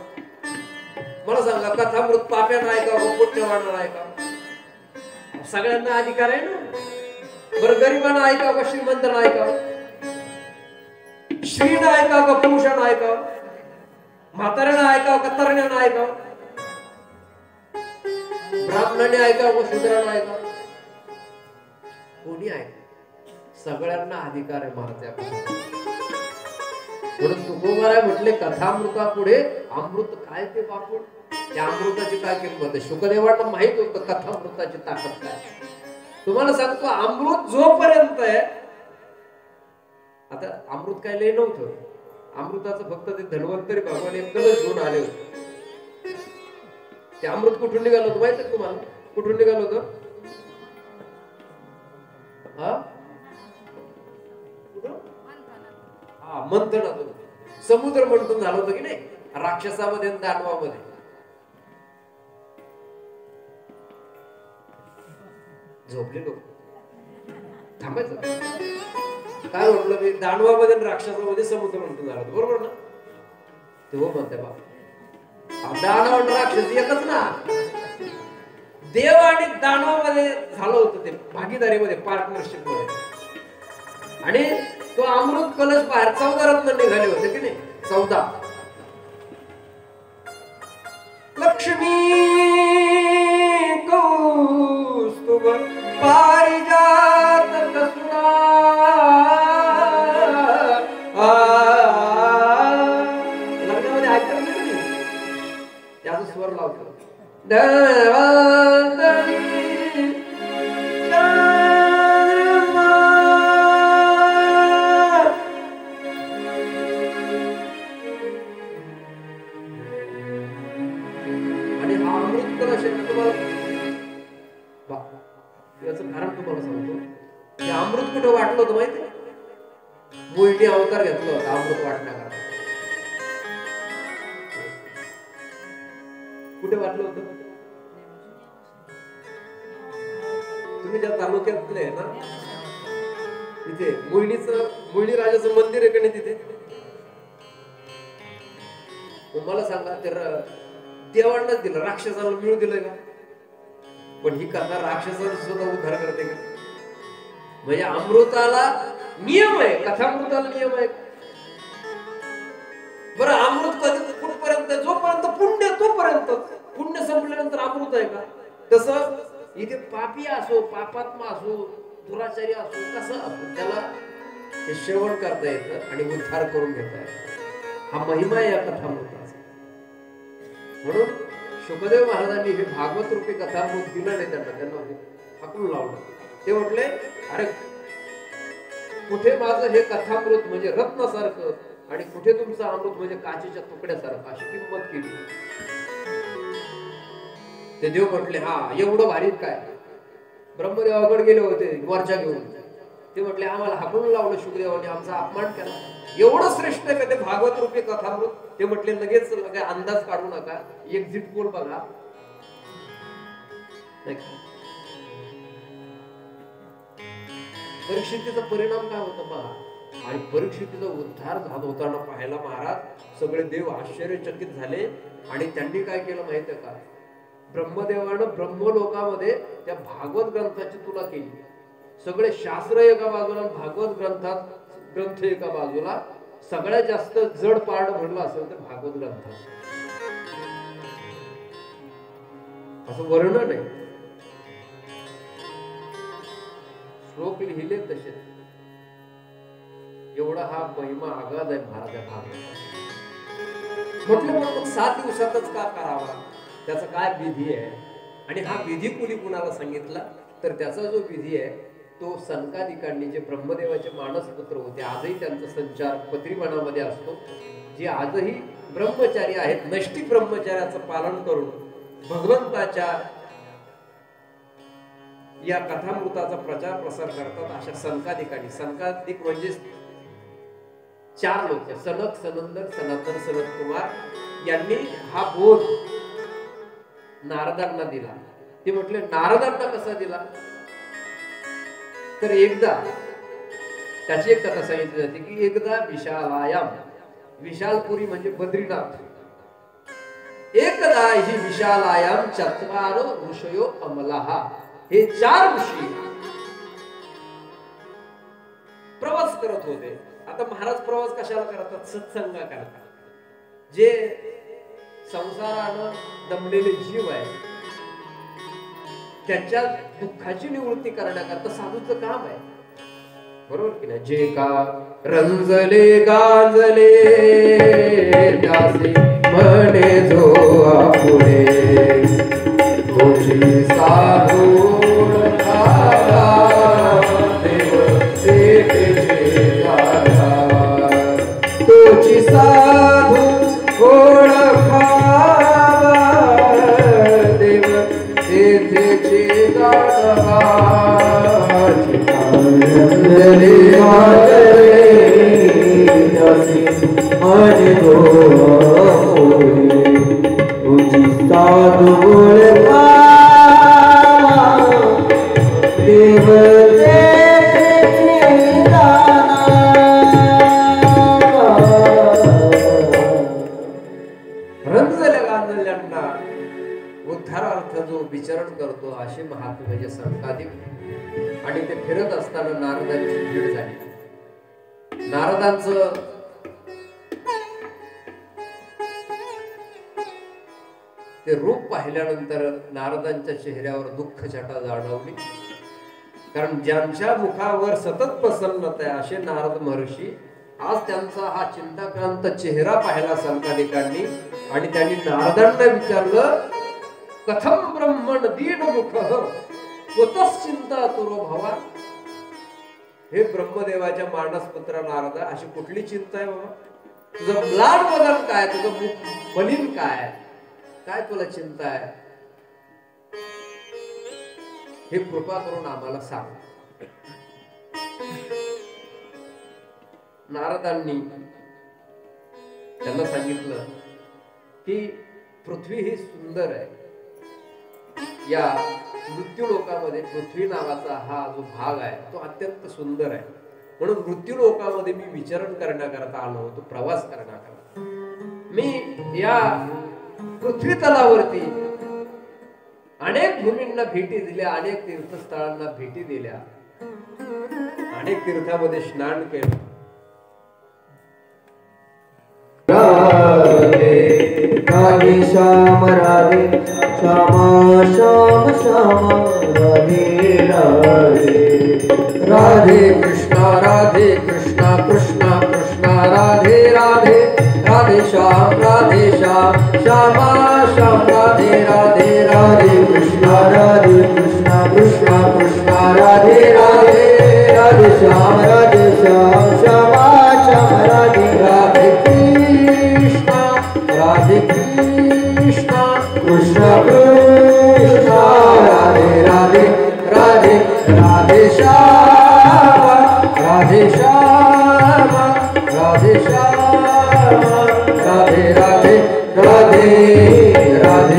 मला सांगा, कथामृत पाप्यानं ऐकावं का पुण्यवानानं ऐकावं? सगळ्यांना अधिकार आहे ना. बरं, गरिबांना ऐकावं का श्रीमंतांना ऐकावं? स्त्रीनं ऐकावं का पुरुषानं ऐकावं? म्हाताऱ्यानं ऐकावं का तरुणानं ऐकावं? ब्राह्मणाने ऐकावं का शूद्रानं ऐकावं? कोणी ऐकावं? सगळ्यांना अधिकार आहे महाराज. म्हणून तुकोबाराय म्हटले, कथामृता पुढे अमृत काय ते बापून. त्या अमृताची काय किंमत आहे? शुकदेवांना माहित होतं कथामृताची ताकद काय. तुम्हाला सांगतो, अमृत जोपर्यंत आहे, आता अमृत काय लय नव्हतं. अमृताचं फक्त ते धन्वंतरी भगवान एक कलश घेऊन आले होते. ते अमृत कुठून निघालं होतं माहित आहे तुम्हाला? कुठून निघालं होतं? मंथनातून. समुद्र मंथन झालं होतं की नाही, राक्षसामध्ये आणि दानवामध्ये. झोपले लोक, थांबायचं काय म्हटलं मी, दानवामध्ये आणि राक्षसामध्ये समुद्र मंथन झालं होतं, बरोबर ना? तेव्हा म्हणते बाबा, दानव आणि राक्षस एकच ना. देव आणि दानवामध्ये झालं होतं ते भागीदारीमध्ये, पार्टनरशिप मध्ये. आणि तो अमृत कलश बाहेर 14 रत्न निघाले होते की नाही, 14. लक्ष्मी कौस्तुभ पारिजात कसुरा, लग्नामध्ये ऐकत नाही त्याचा स्वर लावतो. याचं कारण तुम्हाला सांगतो. हे अमृत कुठे वाटलं होतं माहिती? मोहिनी अवतार घेतला होता अमृत वाटण्याकरता. कुठे वाटलं होतं? तुम्ही ज्या तालुक्यातले ना, तिथे मोहिनी राजाचं मंदिर आहे का नाही तिथे? मला सांगा, तर देवांनाच दिलं, राक्षसाला मिळू दिलं का? पण ही कथा राक्षसाचा सुद्धा उद्धार करते का? म्हणजे अमृताला नियम आहे, कथामृताला नियम आहे. बरं, अमृत कधी कुठपर्यंत? जोपर्यंत पुण्य तोपर्यंत. पुण्य संपल्यानंतर अमृत आहे का? तसं इथे पापी असो, पापात्मा असो, दुराचारी असो, कसं असो, त्याला हे श्रवण करता येतं आणि उद्धार करून घेता येतं. हा महिमा आहे या कथामृताचा. म्हणून शुकदेव महाराजांनी हे भागवत रूपी कथामृत दिलं नाही त्यांना हाकून लावलं. ते म्हटले, अरे कुठे माझं हे कथामृत म्हणजे रत्नासारखं आणि कुठे तुमचं अमृत म्हणजे काचेच्या तुकड्यासारखं, अशी किंमत केली. ते देव म्हटले, हा एवढं भारीत काय? ब्रह्मदेवाकडे गेले होते मोर्चा घेऊन. ते म्हटले, आम्हाला हाकून लावलं शुकदेवाने, आमचा अपमान केला. एवढं श्रेष्ठ आहे का ते भागवत रूपी कथामृत? ते म्हटले, लगेच अंदाज काढू नका, एक्झिट पोल बघा. परीक्षितीचा परिणाम काय होता पहा. आणि परीक्षितीचा उद्धार झाला होताना पाहायला महाराज सगळे देव आश्चर्यचकित झाले. आणि त्यांनी काय केलं माहितीये का? ब्रह्मदेवानं ब्रह्मलोकामध्ये त्या भागवत ग्रंथाची तुला केली. सगळे शास्त्र एका बाजूला, भागवत ग्रंथ एका बाजूला. सगळ्यात जास्त जड पार्ट म्हणलं असेल तर भागवत ग्रंथ, असं वर्णन आहे. श्लोक लिहिले तसे. एवढा हा महिमा आगाध आहे महाराजा भागवत. म्हटलं मग 7 दिवसातच का करावा? त्याचा काय विधी आहे? आणि हा विधी कुणी कुणाला सांगितला? तर त्याचा जो विधी आहे तो सनकादिकांनी, जे ब्रह्मदेवाचे मानसपुत्र होते, आजही त्यांचा संचार पत्रीमनामध्ये असतो, जे आजही ब्रह्मचारी आहेत, नष्टी ब्रह्मचार्याचं पालन करून भगवंताच्या या कथामृताचा प्रचार प्रसार करतात. अशा सनकादिकांनी, सनकादिक म्हणजे 4 लोक, सनक, सनंदन, सनातन, सनत कुमार यांनी हा बोध नारदांना दिला. ते म्हटले, नारदांना कसा दिला? तर एकदा त्याची एक कथा सांगितली जाते की एकदा विशालायाम, विशालपुरी म्हणजे बद्रीनाथ, एकदा ही विशालायाम चत्वारो ऋषयो अमलाः, हे 4 ऋषी प्रवास करत होते. आता महाराज प्रवास कशाला करतात? सत्संग करतात. जे संसारानं दमलेले जीव आहे त्याच्या दुःखाची निवृत्ती करण्याकरता साधूचं काम आहे, बरोबर की नाही? जे का रंजले गांजले त्यासे म्हणे जो आपुले, तोची साधू तोची साधू ओळखावा देव तेथेचे जाणवा. रंजले गांजले त्यासे म्हणे जो आपुले, तोची साधू ओळखावा देव उद्धारार्थ जो विचरण करतो असे महात्मे म्हणजे संताधिक. आणि ते फिरत असताना नारदांची भीड झाली. नारदांचं ते रूप पाहिल्यानंतर नारदांच्या चेहऱ्यावर दुःख छटा जाणवली. कारण ज्यांच्या मुखावर सतत प्रसन्नता आहे असे नारद महर्षी, आज त्यांचा हा चिंताक्रांत चेहरा पाहिला संताधिकांनी. आणि त्यांनी नारदांना विचारलं, कथम ब्रह्मण दीन मुख स्वतःचिंता तुरो भवा. हे ब्रह्मदेवाच्या मानसपुत्र नारदा, अशी कुठली चिंता आहे बाबा? तुझं लाड बदल काय, तुझं मुख मलिन काय, काय तुला चिंता आहे? हे कृपा करून आम्हाला सांग. नारदांनी त्यांना सांगितलं की पृथ्वी ही सुंदर आहे. या मृत्यू लोकामध्ये पृथ्वी नावाचा हा जो भाग आहे तो अत्यंत सुंदर आहे. म्हणून मृत्यू लोकामध्ये मी विचरण करण्याकरता आलो होतो, प्रवास करण्याकरता. मी या पृथ्वी तलावरती अनेक भूमींना भेटी दिल्या, अनेक तीर्थस्थळांना भेटी दिल्या, अनेक तीर्थामध्ये स्नान केलं. राधे श्याम राधे श्यामा श्याम श्यामा राधे राधे. राधे कृष्णा कृष्णा कृष्णा राधे राधे. राधे श्याम श्यामा श्याम राधे राधे. राधे कृष्णा कृष्णा कृष्णा राधे राधे. राधे श्याम श्यामा श्याम राधे राधे. राधे कृष्णा कृष्ण कृष्ण राधे राधे. राधे राधे श्यामा राधे श्यामा राधे श्यामा राधे राधे. राधे राधे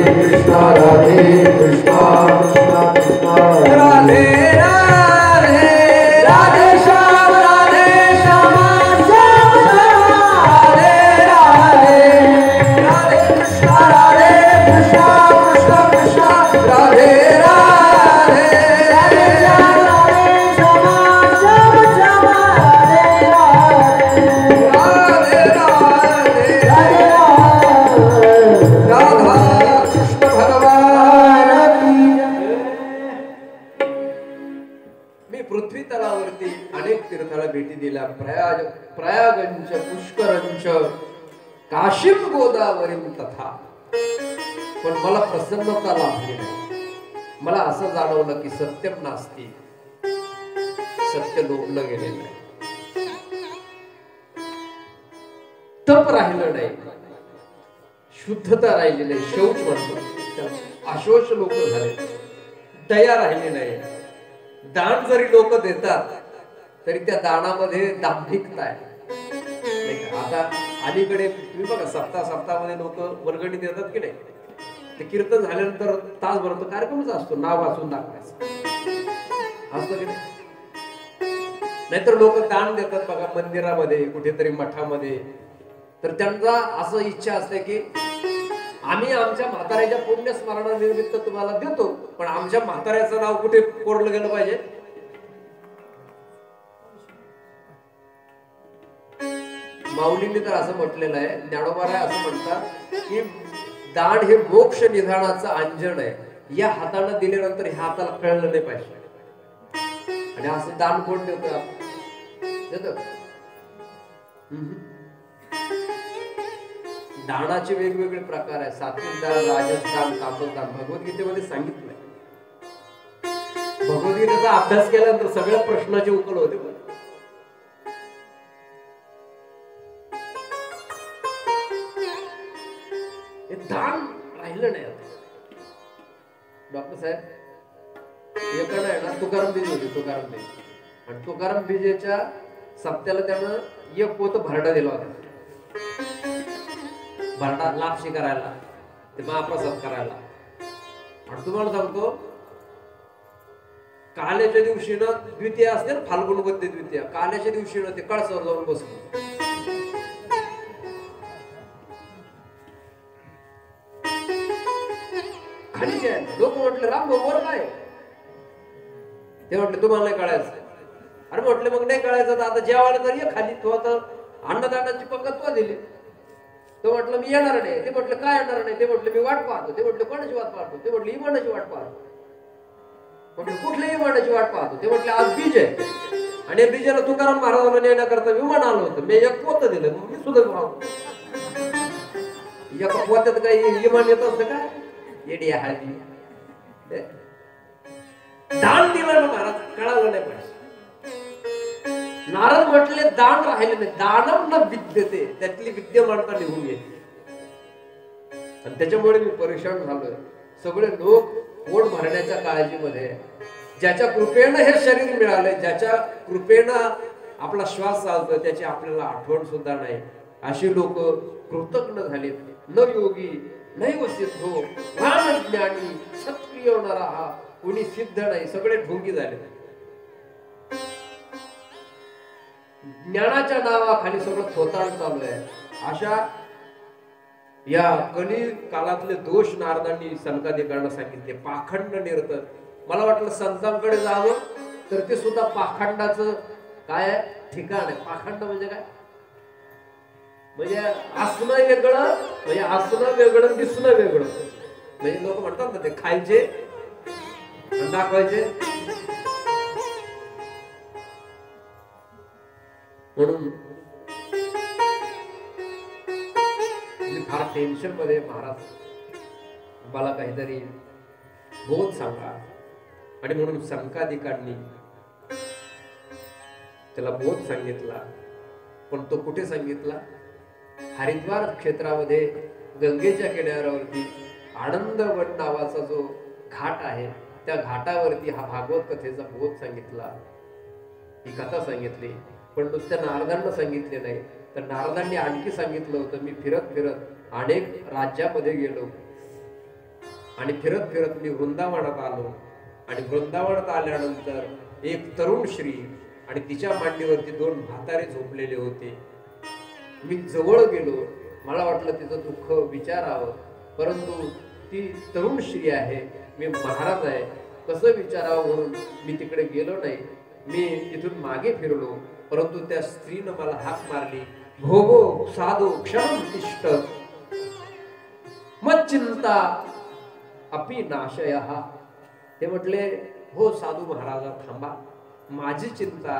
कृष्ण कृष्ण कृष्ण राधे राधे. राधे श्याम राधे श्यामा श्याम राधे राधे. राधे कृष्णा कृष्ण कृष्ण राधे राधे. राधे श्याम राधे श्यामा श्याम श्याम राधे राधे. राधे राधे. राधा कृष्ण भगवान की. मी पृथ्वी तलावरती अनेक तीर्थाला भेटी दिल्या. प्रयागंच, पुष्करंच, काशीम गोदावरीम तथा. पण मला प्रसन्नता लाभली नाही. मला असं जाणवलं की सत्यम नास्ती, सत्य लोभलं गेलेलं आहे. तप राहिलं नाही, शुद्धता राहिली नाही. शौच म्हणतो, आशोष लोक झाले, दया राहिली नाही. दान जरी लोक देतात तरी त्या दानामध्ये दांभिकता आहे. आता अलीकडे तुम्ही बघा, सप्ताहामध्ये लोक वर्गणी देतात की नाही. ते कीर्तन झाल्यानंतर तासभर कार्यक्रमच असतो, नाव वाचून दाखवायचं असतो की नाही. नाहीतर लोक दान देतात बघा मंदिरामध्ये, कुठेतरी मठामध्ये, तर त्यांना असं इच्छा असते की आम्ही आमच्या म्हाताऱ्याच्या पुण्यस्मरणानिमित्त तुम्हाला देतो, पण आमच्या म्हाताऱ्याचं नाव कुठे कोरलं गेलं पाहिजे? माऊलींनी तर असं म्हटलेलं आहे, ज्ञानोबाराय असं म्हणतात की दान हे मोक्ष निधानाचं अंजन आहे. या हाताने दिल्यानंतर ह्या हाताला कळलं नाही पाहिजे. आणि असं दान कोण देतो? देतो. दानाचे वेगवेगळे प्रकार आहेत. सात्विक दान, राजस दान, तामस दान भगवद्गीतेमध्ये सांगितलंय. भगवद्गीतेचा अभ्यास केल्यानंतर सगळ्या प्रश्नाचे उत्तर होते. दान राहिलं नाही. आता डॉक्टर साहेब एकडे आहे ना तुकाराम बीज होते, तुकाराम बीज, आणि तुकाराम बीजेच्या सप्त्याला त्यानं एक पोत भरडा दिला होता. भरडा लापशी करायला, ते महाप्रसाद करायला. आणि तुम्हाला सांगतो काल्याच्या दिवशी ना द्वितीय असते ना, फाल्गुन वद्य द्वितीय, काल्याच्या दिवशी ना ते कळसावर जाऊन बसलो. खाली काय लोक म्हटले राम वर काय? ते म्हटले तुम्हाला नाही कळायचं. अरे म्हटले मग नाही कळायचं तर आता जेवायला तर ये खाली. तो आता अन्नदानाची पंगत तो दिली. तो म्हटलं मी येणार नाही. ते म्हटलं काय येणार नाही? ते म्हटलं मी वाट पाहतो. ते म्हटलं कोणाची वाट पाहतो? ते म्हटलं इमानाची वाट पाहतो. म्हटलं कुठल्या इमानाची वाट पाहतो? ते म्हटलं आज बीज आहे, आणि बीजाला तुकाराम महाराजांना नेण्याकरता विमान आलं होतं. मी एक पोत दिलं. मग मी सुद्धा पाहतो. एका पोत्यात काही इमान येत असतं का? येडी हाजी दान दिलं ना महाराज, कळालं नाही पाहिजे. नारद म्हटले दान राहिले नाही. दानम न विद्यते, त्यातली विद्यमानता निघून गेली. आणि त्याच्यामुळे मी परेशान झालोय. सगळे लोक पोट भरण्याच्या काळजीमध्ये, ज्याच्या कृपेनं हे शरीर मिळालंय, ज्याच्या कृपेनं आपला श्वास चालतोय, त्याची आपल्याला आठवण सुद्धा नाही. अशी लोक कृतज्ञ झालेत. न योगी नैव सिद्धो ज्ञान ज्ञानी सत्प्रिय नरहा, कोणी सिद्ध नाही, सगळे ढोंगी झाले. ज्ञानाच्या नावाखाली सगळं थोताळ चालू आहे. अशा या कली काळातले दोष नारदांनी संतादिकांना सांगितले. पाखंड निरत. मला वाटलं संतांकडे जावं तर ते सुद्धा पाखंडाचं काय ठिकाण आहे. पाखंड म्हणजे काय? म्हणजे असणं वेगळं, म्हणजे असणं वेगळं, दिसणं वेगळं. म्हणजे लोक म्हणतात ना ते खायचे दाखवायचे. म्हणून मी फार टेन्शन मध्ये. महाराज मला काहीतरी बोध सांगा. आणि म्हणून संकादिकांनी त्याला बोध सांगितला. पण तो कुठे सांगितला? हरिद्वार क्षेत्रामध्ये गंगेच्या किनाऱ्यावरती आनंदवन नावाचा जो घाट आहे, त्या घाटावरती हा भागवत कथेचा बोध सांगितला. ही कथा सांगितली. पण नुसत्या नारदांना सांगितले नाही, तर नारदांनी आणखी सांगितलं होतं. मी फिरत फिरत अनेक राज्यामध्ये गेलो, आणि फिरत फिरत मी वृंदावनात आलो. आणि वृंदावनात आल्यानंतर एक तरुण श्री आणि तिच्या मांडीवरती दोन म्हातारे झोपलेले होते. मी जवळ गेलो. मला वाटलं तिचं दुःख विचारावं, परंतु ती तरुण श्री आहे, मी महाराज आहे, कसं विचारावं म्हणून मी तिकडे गेलो नाही. मी तिथून मागे फिरलो, परंतु त्या स्त्रीनं मला हाक मारली. भोगो साधो क्षण तिष्ठ मत चिंता अपि नाशयः. ते म्हटले हो साधू महाराजा थांबा, माझी चिंता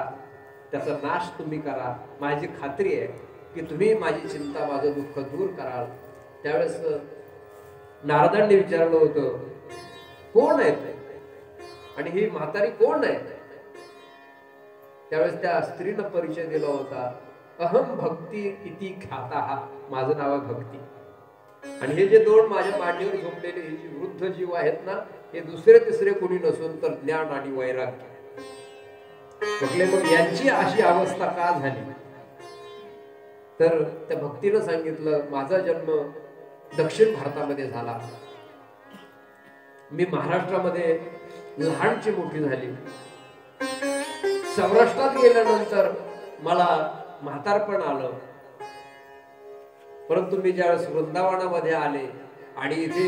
त्याचा नाश तुम्ही करा. माझी खात्री आहे की तुम्ही माझी चिंता, माझं दुःख दूर कराल. त्यावेळेस नारदांनी विचारलं होतं कोण आहे आणि ही म्हातारी कोण आहे? त्यावेळेस त्या स्त्रीनं परिचय दिला होता. अहम भक्ती इति ख्याता, माझं नाव आहे भक्ती. आणि हे जे दोन माझ्या मांडीवर झोपलेले हे जे वृद्ध जीव आहेत ना, हे दुसरे तिसरे कोणी नसून तर ज्ञान आणि वैराग्य. म्हटले मग यांची अशी अवस्था का झाली? तर त्या भक्तीनं सांगितलं माझा जन्म दक्षिण भारतामध्ये झाला. मी महाराष्ट्रामध्ये लहानची मोठी झाली. सौराष्ट्रात गेल्यानंतर मला म्हातारपण आलं, परंतु मी ज्यावेळेस वृंदावनामध्ये आले आणि इथे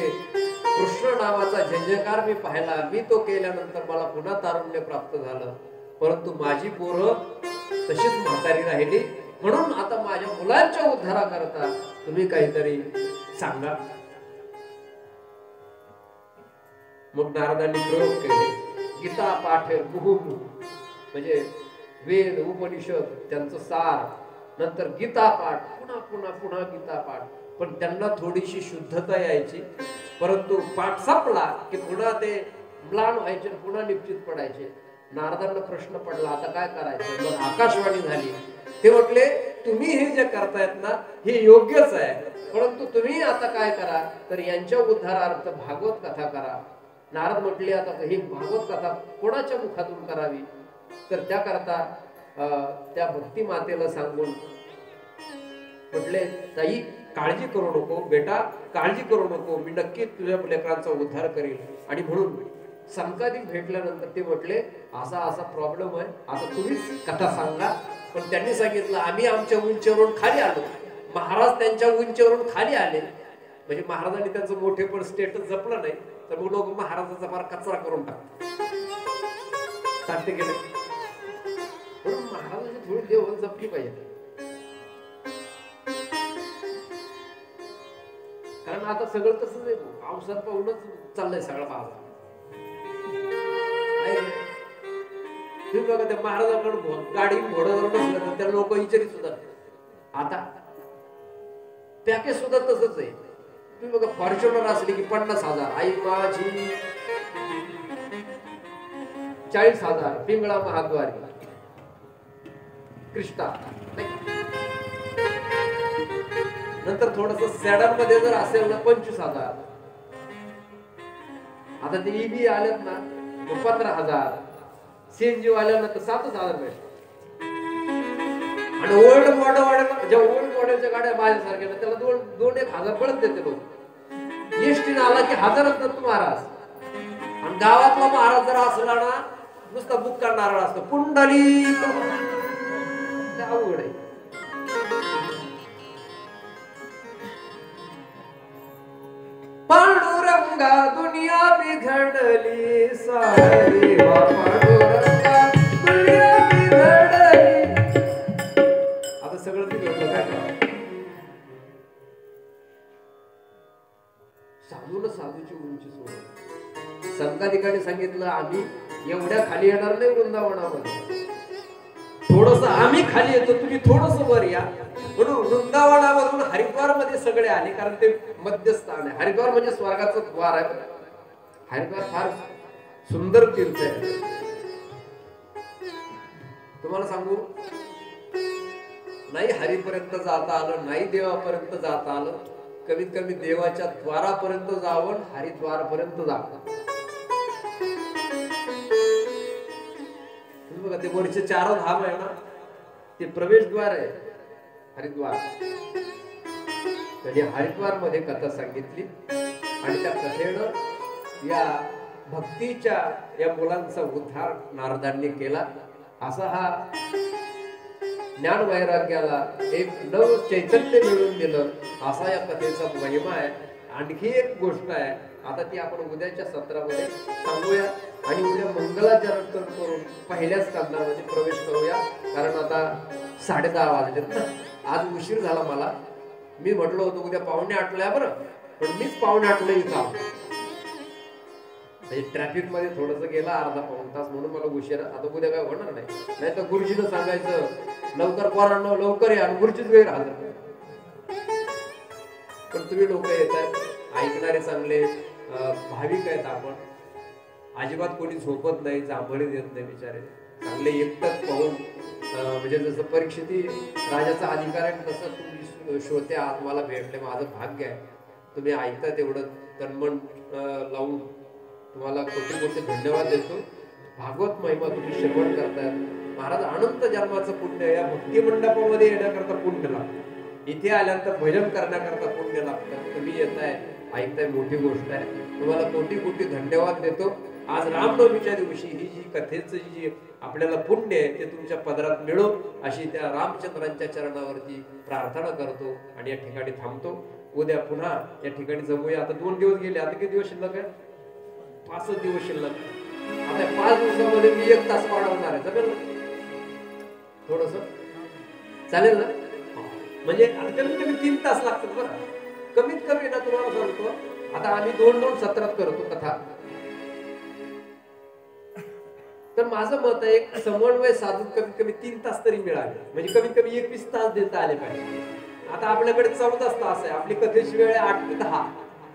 कृष्ण नावाचा जयजयकार मी पाहिला, मी तो केल्यानंतर मला पुन्हा तारुण्य प्राप्त झालं. परंतु माझी पोरं तशीच म्हातारी राहिली. म्हणून आता माझ्या मुलांच्या उद्धाराकरता तुम्ही काहीतरी सांगा. मग नारदांनी प्रयोग केले. गीता पाठ मुहुर्मुहु, म्हणजे वेद उपनिषद त्यांचं सार, नंतर गीता पाठ, पुन्हा पुन्हा पुन्हा गीता पाठ. पण त्यांना थोडीशी शुद्धता यायची, परंतु पाठ संपला की पुन्हा ते म्लान व्हायचे, पुन्हा निश्चित पडायचे. नारदांना प्रश्न पडला, आता काय करायचं? मग आकाशवाणी झाली. ते म्हटले, तुम्ही हे जे करतायत ना हे योग्यच आहे, परंतु तुम्ही आता काय करा तर यांच्या उद्धारार्थ भागवत कथा करा. नारद म्हटले, आता ही भागवत कथा कोणाच्या मुखातून करावी? तर त्याकरता त्या भक्ती मातेला सांगून म्हटले, ताई काळजी करू नको, बेटा काळजी करू नको, मी नक्की तुझ्या लेकरांचा उद्धार करेल. आणि म्हणून संकादिक भेटल्यानंतर ते म्हटले, असा असा प्रॉब्लेम आहे, आता तुम्हीच कथा सांगा. पण त्यांनी सांगितलं, आम्ही आमच्या उंचीवरून खाली आलो, महाराज त्यांच्या उंचीवरून खाली आले. म्हणजे महाराजांनी त्यांचं मोठेपण स्टेटस जपलं नाही, तर मग लोक महाराजाचा फार कचरा करून टाकते गेले. म्हणून महाराजांची थोडी देवण जपली पाहिजे. कारण आता सगळं तसंच आहे, पावसात पाहूनच चाललंय सगळा बाजार. तुम्ही बघा, त्या महाराजांकडे गाडी घोडा जर बसलं तर त्या लोक विचारित सुद्धा. आता पॅकेज सुद्धा तसंच आहे. तुम्ही बघा, फॉर्च्युनर असली की 50,000, आई माझी 40,000, पिंगळा महाद्वारी, क्रिस्टा. नंतर थोडस सेडान मध्ये जर असेल ना 25,000. आता ते ईबी आलेत ना 15,000, सीएनजी वाल्याला तर 7,000 भेटतात. आणि ओल्ड मॉडेल, ज्या ओल्ड मॉडेलच्या गाड्या माझ्यासारख्या ना त्याला 2-1,000 पडत देते लोक. एसटी आला की 1000च देतो महाराज. आणि गावातला महाराज जर असला ना नुसता बुक करणारा असतो, पुंडली अवघड आहे. पांडुरंगा दुनिया बिघडली सारी, पांडुरंगा दुनिया बिघडली. आता सगळं बिघडलं, काय करावं? साधूला साधूची उंची सोड. संकाधिकाने सांगितलं, आम्ही एवढ्या खाली येणार नाही वृंदावनामध्ये, थोडस आम्ही खाली येतो, तुम्ही थोडस वर या. म्हणून वृंदावनामधून हरिद्वार मध्ये सगळे आले, कारण ते मध्यस्थान आहे. हरिद्वार म्हणजे स्वर्गाचं द्वार आहे. हरिद्वार फार सुंदर तीर्थ आहे. तुम्हाला सांगू, नाही हरिपर्यंत जाता आलं, नाही देवापर्यंत जाता आलं, कमीत कमी देवाच्या द्वारापर्यंत जावं, हरिद्वारपर्यंत जावं. बघा, ते वरचे 4 धाम आहे ना, ते प्रवेशद्वार आहे हरिद्वार. म्हणजे हरिद्वार मध्ये कथा सांगितली आणि त्या कथेनं या भक्तीच्या या मुलांचा उद्धार नारदांनी केला. असा हा ज्ञान वैराग्याला एक नव चैतन्य मिळवून दिलं, असा या कथेचा महिमा आहे. आणखी एक गोष्ट आहे, आता ती आपण उद्याच्या सत्रामध्ये सांगूया आणि उद्या मंगलाचरण करून पहिल्या स्कंदामध्ये प्रवेश करूया. कारण आता 10:30 वाजलेत ना. आज उशीर झाला मला. मी म्हटलं होतं उद्या 7:45 बरं, पण मीच 7:45 इथं आलो. ट्रॅफिक मध्ये थोडस गेला अर्धा-पाऊण तास, म्हणून मला उशीर. आता उद्या काय होणार नाही. नाही तर गुरुजीनं सांगायचं लवकर पोरांनो लवकर या, गुरुजीच वेळ हजर. पण तुम्ही लोक येतात, ऐकणारे चांगले भाविक आहेत. आपण अजिबात कोणी झोपत नाही, जांभळी देत नाही बिचारे, चांगले एकटच पाहून. म्हणजे जसं परीक्षिती राजाचा अधिकार आहे तसं तुम्ही श्रोते आहात, मला भेटले, माझं भाग्य आहे. तुम्ही ऐकता तेवढं तन्मन लावून तुम्हाला कोटी कोटी धन्यवाद देतो. भागवत महिमा तुम्ही श्रवण करताय. महाराज अनंत जन्माचं पुण्य या भक्ती मंडपामध्ये येण्याकरता पुण्य लागतं, इथे आल्यानंतर भजन करण्याकरता पुण्य लागतं. तुम्ही येताय, ऐकताय, मोठी गोष्ट आहे. तुम्हाला कोटी कोटी धन्यवाद देतो. आज रामनवमीच्या दिवशी ही जी कथेचं जी आपल्याला पुण्य आहे ते तुमच्या पदरात मिळो अशी त्या रामचंद्रांच्या चरणावरती प्रार्थना करतो आणि या ठिकाणी थांबतो. उद्या पुन्हा या ठिकाणी जमूया. आता 2 दिवस गेले, आता किती दिवस शिल्लक आहे? 5 दिवस शिल्लक. आता 5 दिवसामध्ये मी 1 तास वाढवणार आहे. जमेल ना? थोडस चालेल ना? म्हणजे कमीत कमी 3 तास लागतात बरं. कमीत कमी ना तुम्हाला सांगतो, आता आम्ही 2-2 सत्रात करतो कथा. तर माझं मत आहे एक समन्वय साधून कमीत कमी 3 तास तरी मिळाले, म्हणजे कमीत कमी 21 तास देता आले पाहिजे. आता आपल्याकडे 14 तास आहे, आपली कथेची वेळ आहे 8 ते 10,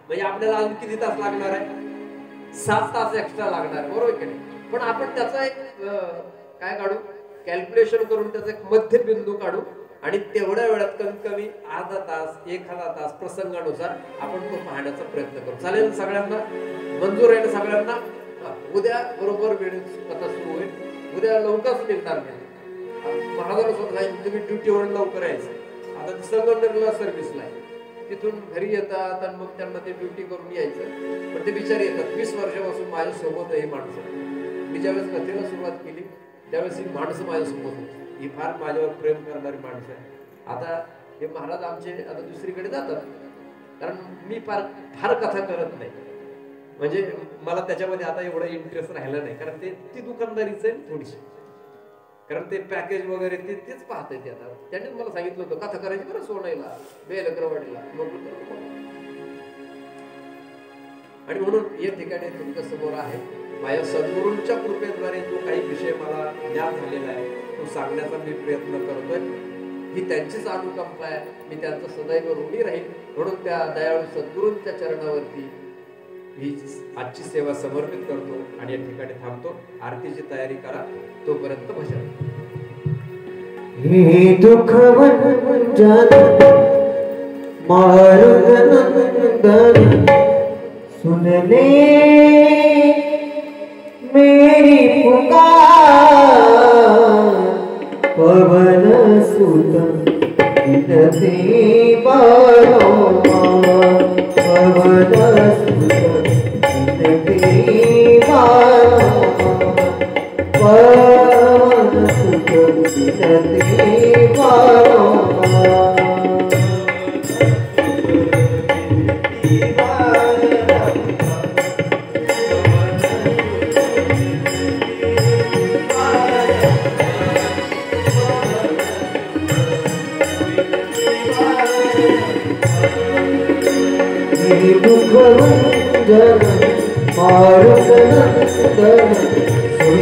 म्हणजे आपल्याला अजून किती तास लागणार आहे? 7 तास एक्स्ट्रा लागणार, बरोबर की नाही? पण आपण त्याचा एक काय काढू, कॅल्क्युलेशन करून त्याचा एक मध्यबिंदू काढू आणि तेवढ्या वेळात कमीत कमी अर्धा तास 1 तास प्रसंगानुसार आपण तो पाहण्याचा प्रयत्न करू. चालेल सगळ्यांना? मंजूर आहे ना सगळ्यांना? उद्या बरोबर वेळेत कथा सुरू होईल. उद्या लवकरच निघणार नाही. महाराजांना सांगितलं तुम्ही ड्युटीवर लवकर यायचं. आता संगमनेरला सर्व्हिसला आहे, तिथून घरी येतात आणि मग त्यांना ते ड्युटी करून यायचं. पण ते बिचारे येतात. 20 वर्षापासून माझ्यासोबत ही माणसं. मी ज्यावेळेस कथेला सुरुवात केली त्यावेळेस ही माणसं माझ्यासोबत होती. ही फार माझ्यावर प्रेम करणारी माणसं आहे. आता हे महाराज आमचे आता दुसरीकडे जातात, कारण मी फार कथा करत नाही. म्हणजे मला त्याच्यामध्ये आता एवढा इंटरेस्ट राहिला नाही, कारण ती दुकानदारीच आहे थोडीशी. कारण ते पॅकेज वगैरे तेच पाहत आहे. आता त्यांनी मला सांगितलं होतं कथा करायची बरं सोनाईला, बेलकरवाडीला. आणि म्हणून या ठिकाणी तुमच्या समोर आहे. माझ्या सद्गुरूंच्या कृपेद्वारे जो काही विषय मला ज्ञात झालेला आहे तो सांगण्याचा मी प्रयत्न करतोय. ही त्यांचीच अनुकंपा आहे. मी त्यांचा सदैव ऋणी राहील. म्हणून त्या दयाळू सद्गुरूंच्या चरणावरती ही आजची सेवा समर्पित करतो आणि या ठिकाणी थांबतो. आरतीची तयारी करा, तोपर्यंत भजन. हे दुःख वंजन मारुतनंदन सुन ले मेरी पुकार, पवन सुत विनती बारंबार, पवन सुत विनती बारंबार, पवन सुत विनती बारंबार. दुख वंजन मारुतनंदन सुन